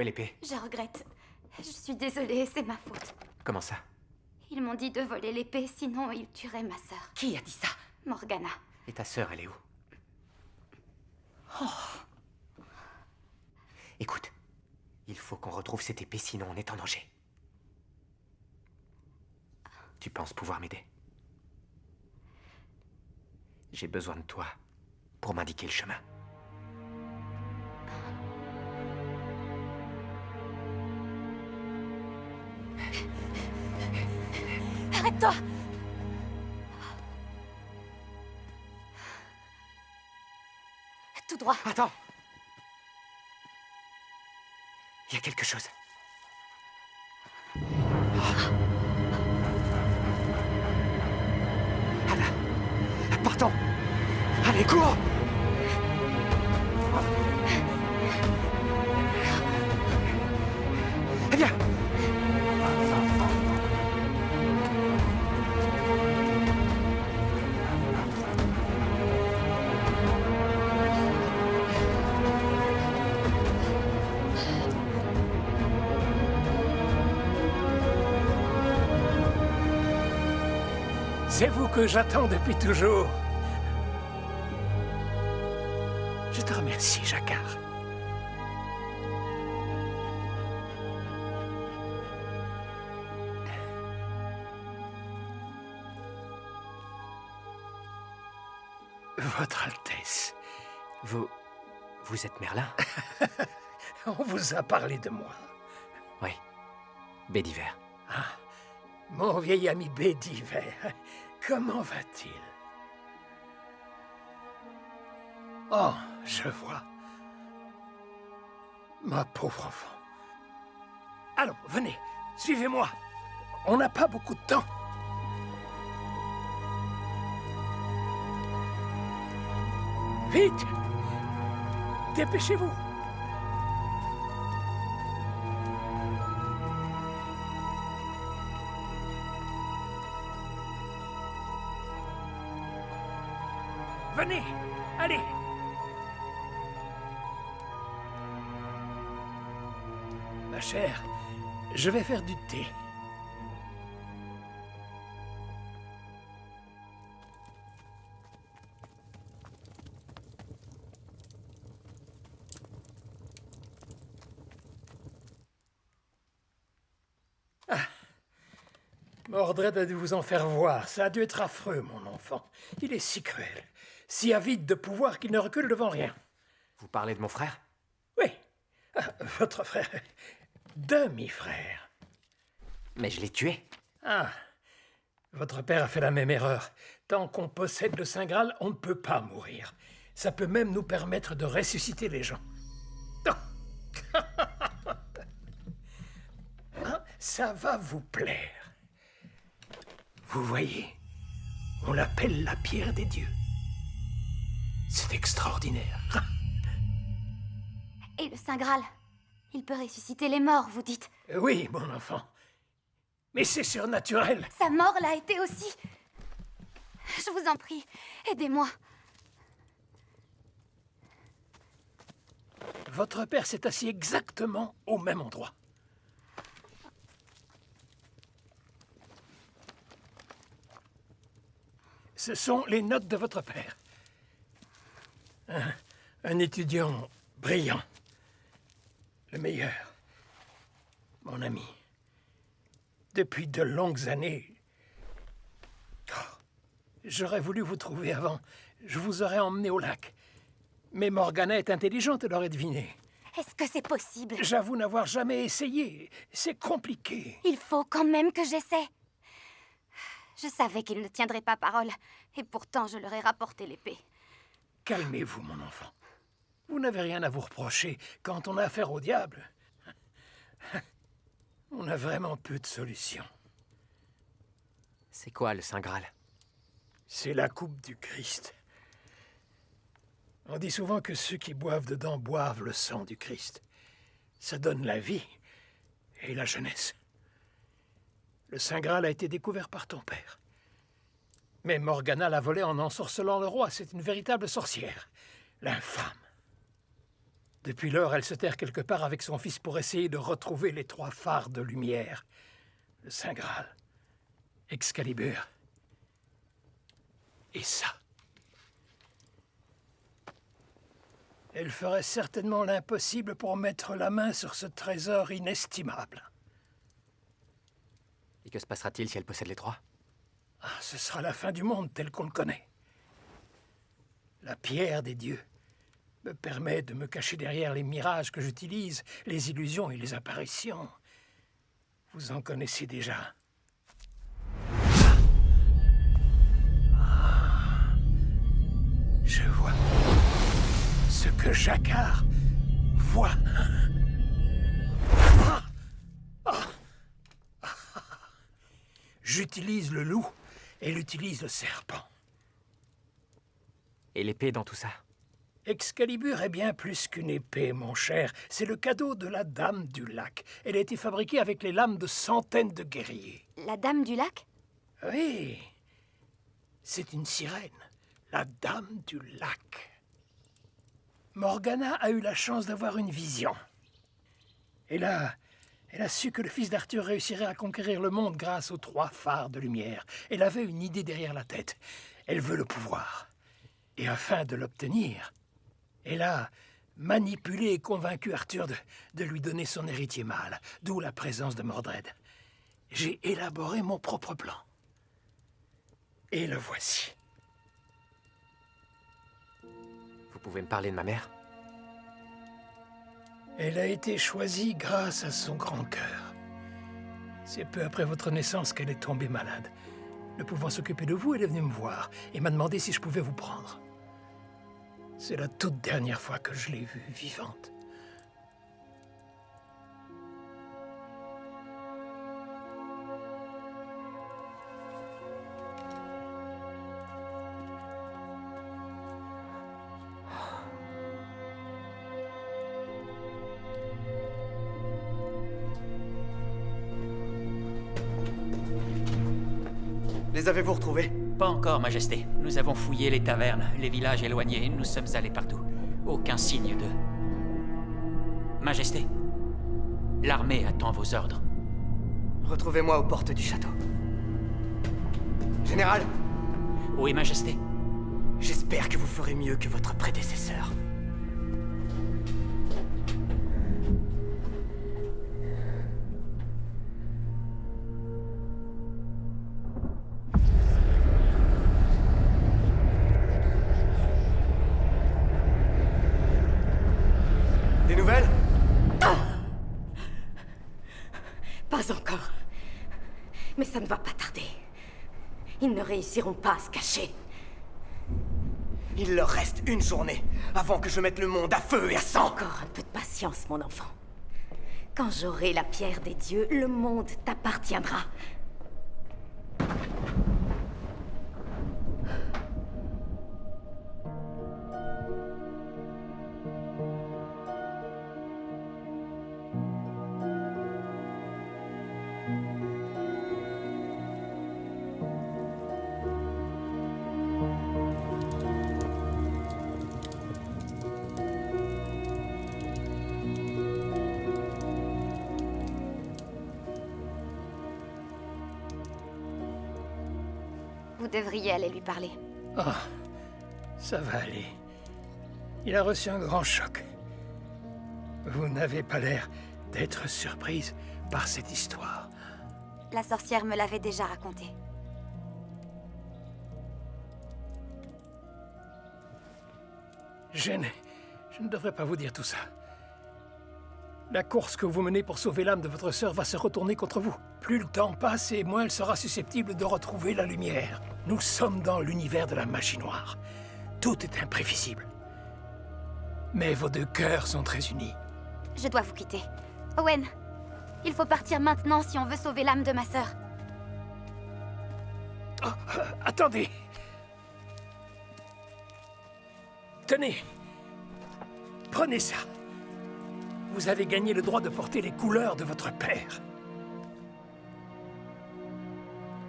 Où est l'épée? Je regrette. Je suis désolée, c'est ma faute. Comment ça? Ils m'ont dit de voler l'épée, sinon ils tueraient ma sœur. Qui a dit ça? Morgana. Et ta sœur, elle est où? Écoute, il faut qu'on retrouve cette épée, sinon on est en danger. Tu penses pouvoir m'aider? J'ai besoin de toi pour m'indiquer le chemin. Arrête-toi! Tout droit. Attends! Il y a quelque chose. Anna! Partons! Allez, cours! Eh bien! C'est vous que j'attends depuis toujours. Je te remercie, Jacquard. Votre Altesse. Vous êtes Merlin? On vous a parlé de moi. Oui. Bédiver. Ah, mon vieil ami Bédiver. Comment va-t-il? Oh, je vois. Ma pauvre enfant. Allons, venez, suivez-moi. On n'a pas beaucoup de temps. Vite! Dépêchez-vous! Venez! Allez! Ma chère, je vais faire du thé. Mordred a dû vous en faire voir. Ça a dû être affreux, mon enfant. Il est si cruel, si avide de pouvoir qu'il ne recule devant rien. Vous parlez de mon frère? Oui, votre frère. Demi-frère. Mais je l'ai tué. Ah, votre père a fait la même erreur. Tant qu'on possède le Saint Graal, on ne peut pas mourir. Ça peut même nous permettre de ressusciter les gens. Hein, ça va vous plaire. Vous voyez, on l'appelle la pierre des dieux. C'est extraordinaire. Et le Saint Graal? Il peut ressusciter les morts, vous dites? Oui, mon enfant. Mais c'est surnaturel. Sa mort l'a été aussi. Je vous en prie, aidez-moi. Votre père s'est assis exactement au même endroit. Ce sont les notes de votre père. Un étudiant brillant. Le meilleur. Mon ami. Depuis de longues années... Oh, j'aurais voulu vous trouver avant. Je vous aurais emmené au lac. Mais Morgana est intelligente, elle aurait deviné. Est-ce que c'est possible? J'avoue n'avoir jamais essayé. C'est compliqué. Il faut quand même que j'essaie. Je savais qu'il ne tiendrait pas parole, et pourtant je leur ai rapporté l'épée. Calmez-vous, mon enfant. Vous n'avez rien à vous reprocher quand on a affaire au diable. On a vraiment peu de solutions. C'est quoi le Saint Graal? C'est la coupe du Christ. On dit souvent que ceux qui boivent dedans boivent le sang du Christ. Ça donne la vie et la jeunesse. Le Saint Graal a été découvert par ton père. Mais Morgana l'a volé en ensorcelant le roi. C'est une véritable sorcière. L'infâme. Depuis lors, elle se terre quelque part avec son fils pour essayer de retrouver les 3 phares de lumière. Le Saint Graal, Excalibur et ça. Elle ferait certainement l'impossible pour mettre la main sur ce trésor inestimable. Et que se passera-t-il si elle possède les 3? Ah, ce sera la fin du monde tel qu'on le connaît. La pierre des dieux me permet de me cacher derrière les mirages que j'utilise, les illusions et les apparitions. Vous en connaissez déjà. Ah. Je vois ce que Jacquard voit. Ah. Ah. J'utilise le loup et elle utilise le serpent. Et l'épée dans tout ça? Excalibur est bien plus qu'une épée, mon cher. C'est le cadeau de la Dame du Lac. Elle a été fabriquée avec les lames de centaines de guerriers. La Dame du Lac? Oui, c'est une sirène, la Dame du Lac. Morgana a eu la chance d'avoir une vision. Elle a su que le fils d'Arthur réussirait à conquérir le monde grâce aux 3 phares de lumière. Elle avait une idée derrière la tête. Elle veut le pouvoir. Et afin de l'obtenir, elle a manipulé et convaincu Arthur de lui donner son héritier mâle, d'où la présence de Mordred. J'ai élaboré mon propre plan. Et le voici. Vous pouvez me parler de ma mère? Elle a été choisie grâce à son grand cœur. C'est peu après votre naissance qu'elle est tombée malade. Ne pouvant s'occuper de vous, elle est venue me voir et m'a demandé si je pouvais vous prendre. C'est la toute dernière fois que je l'ai vue vivante. Les avez-vous retrouvés? Pas encore, Majesté. Nous avons fouillé les tavernes, les villages éloignés, nous sommes allés partout. Aucun signe d'eux. Majesté, l'armée attend vos ordres. Retrouvez-moi aux portes du château. Général, Oui, Majesté. j'espère que vous ferez mieux que votre prédécesseur. Des nouvelles? Pas encore. Mais ça ne va pas tarder. Ils ne réussiront pas à se cacher. Il leur reste une journée avant que je mette le monde à feu et à sang. Encore un peu de patience, mon enfant. Quand j'aurai la pierre des dieux, le monde t'appartiendra. Vous devriez aller lui parler. Ah, ça va aller. Il a reçu un grand choc. Vous n'avez pas l'air d'être surprise par cette histoire. La sorcière me l'avait déjà raconté. Je ne devrais pas vous dire tout ça. La course que vous menez pour sauver l'âme de votre sœur va se retourner contre vous. Plus le temps passe et moins elle sera susceptible de retrouver la lumière. Nous sommes dans l'univers de la magie noire. Tout est imprévisible. Mais vos 2 cœurs sont très unis. Je dois vous quitter. Owen, il faut partir maintenant si on veut sauver l'âme de ma sœur. Oh, attendez. Tenez. Prenez ça. Vous avez gagné le droit de porter les couleurs de votre père.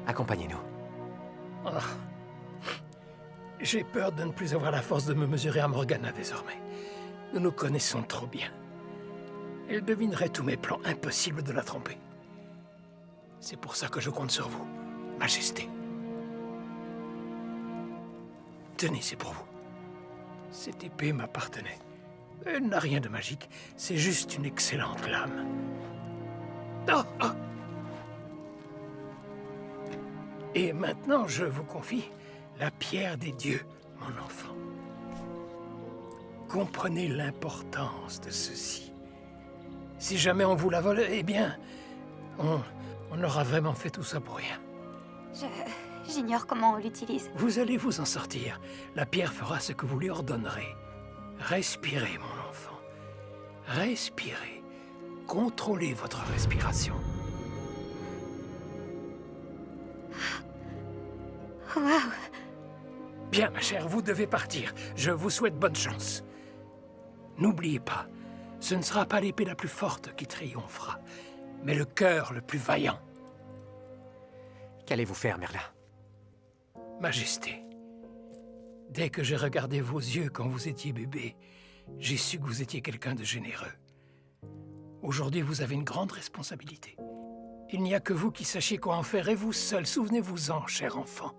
Accompagnez-nous. Oh. J'ai peur de ne plus avoir la force de me mesurer à Morgana désormais. Nous nous connaissons trop bien. Elle devinerait tous mes plans, impossible de la tromper. C'est pour ça que je compte sur vous, Majesté. Tenez, c'est pour vous. Cette épée m'appartenait. Elle n'a rien de magique, c'est juste une excellente lame. Oh, oh. Et maintenant, je vous confie la pierre des dieux, mon enfant. Comprenez l'importance de ceci. Si jamais on vous la vole, eh bien, on aura vraiment fait tout ça pour rien. J'ignore comment on l'utilise. Vous allez vous en sortir. La pierre fera ce que vous lui ordonnerez. Respirez, mon enfant. Respirez. Contrôlez votre respiration. Waouh! Bien, ma chère, vous devez partir. Je vous souhaite bonne chance. N'oubliez pas, ce ne sera pas l'épée la plus forte qui triomphera, mais le cœur le plus vaillant. Qu'allez-vous faire, Merlin? Majesté, dès que j'ai regardé vos yeux quand vous étiez bébé, j'ai su que vous étiez quelqu'un de généreux. Aujourd'hui, vous avez une grande responsabilité. Il n'y a que vous qui sachiez quoi en faire, et vous seul, souvenez-vous-en, cher enfant.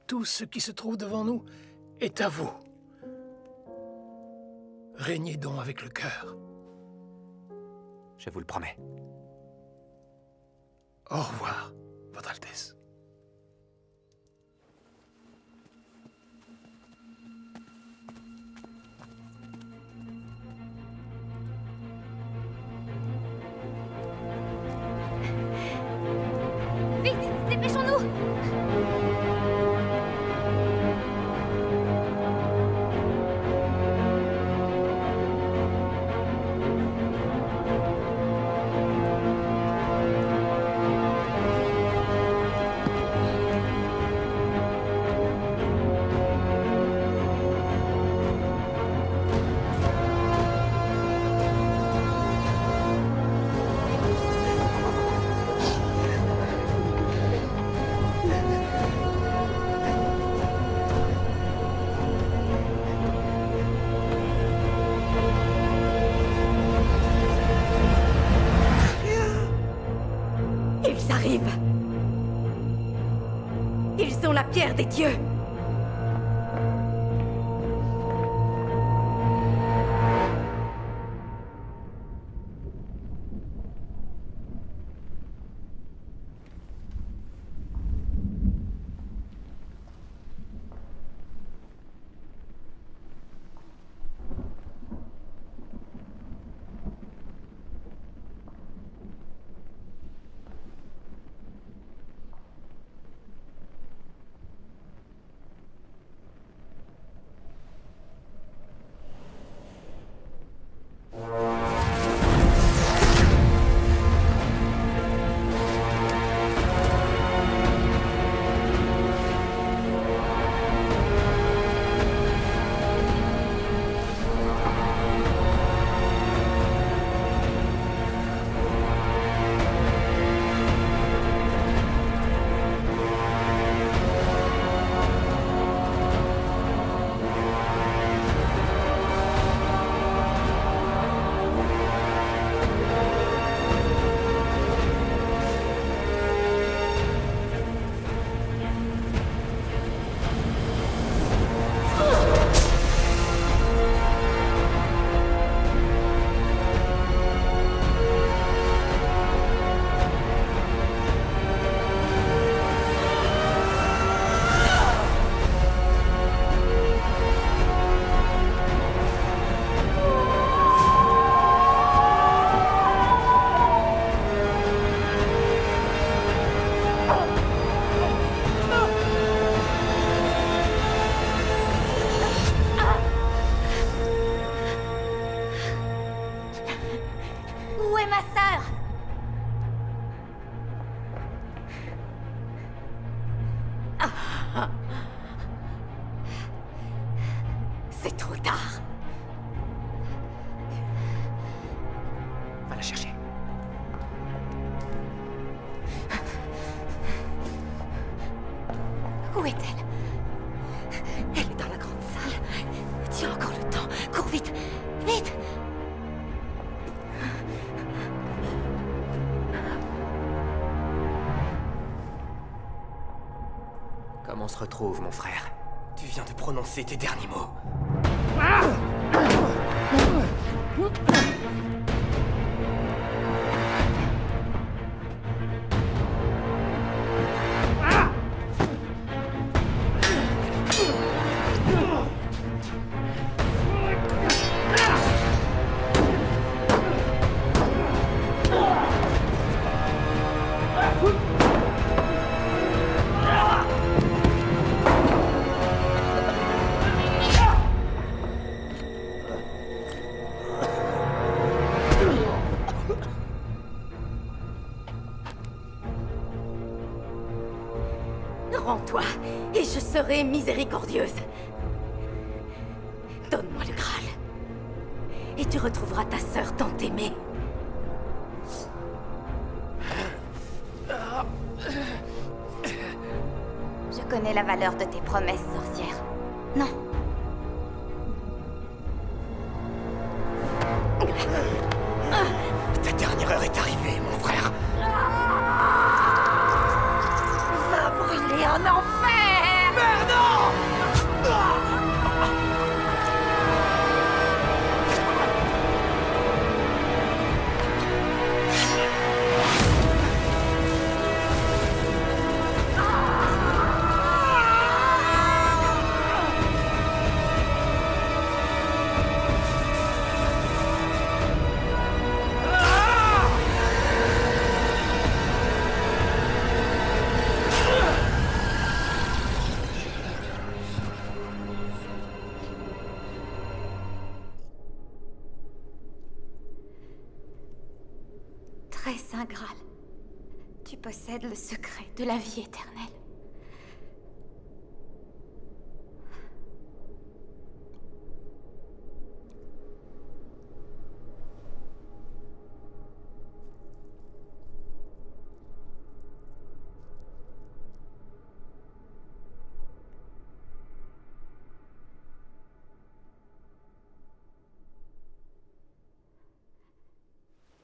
Tout ce qui se trouve devant nous est à vous. Régnez donc avec le cœur. Je vous le promets. Au revoir, Votre Altesse. Vite, dépêchons-nous! Ils arrivent. Ils ont la pierre des dieux. Où est ma sœur? C'est trop tard. Va la chercher. Où est-elle? Elle est dans la grande salle. Tiens encore le temps. Comment on se retrouve, mon frère? Tu viens de prononcer tes derniers mots. Rends-toi, et je serai miséricordieuse. Donne-moi le Graal, et tu retrouveras ta sœur tant aimée. Je connais la valeur de tes promesses, sorcière. Non. Ta dernière heure est arrivée, mon frère. Va brûler en enfer! Merde, non! Très Saint Graal, tu possèdes le secret de la vie éternelle.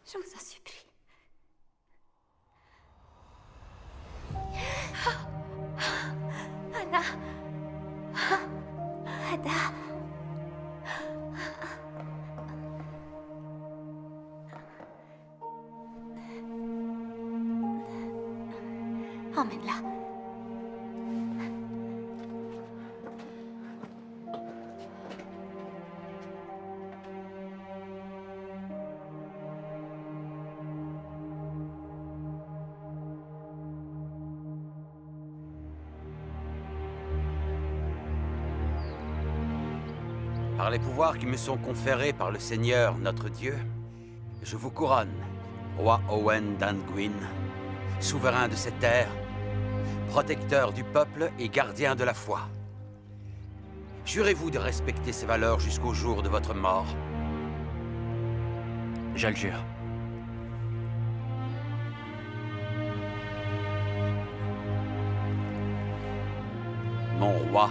Je vous en supplie. Anna. Ada. Emmène-la. Par les pouvoirs qui me sont conférés par le Seigneur, notre Dieu, je vous couronne, roi Owen d'Anduin, souverain de cette terre, protecteur du peuple et gardien de la foi. Jurez-vous de respecter ces valeurs jusqu'au jour de votre mort? Je le jure. Mon roi,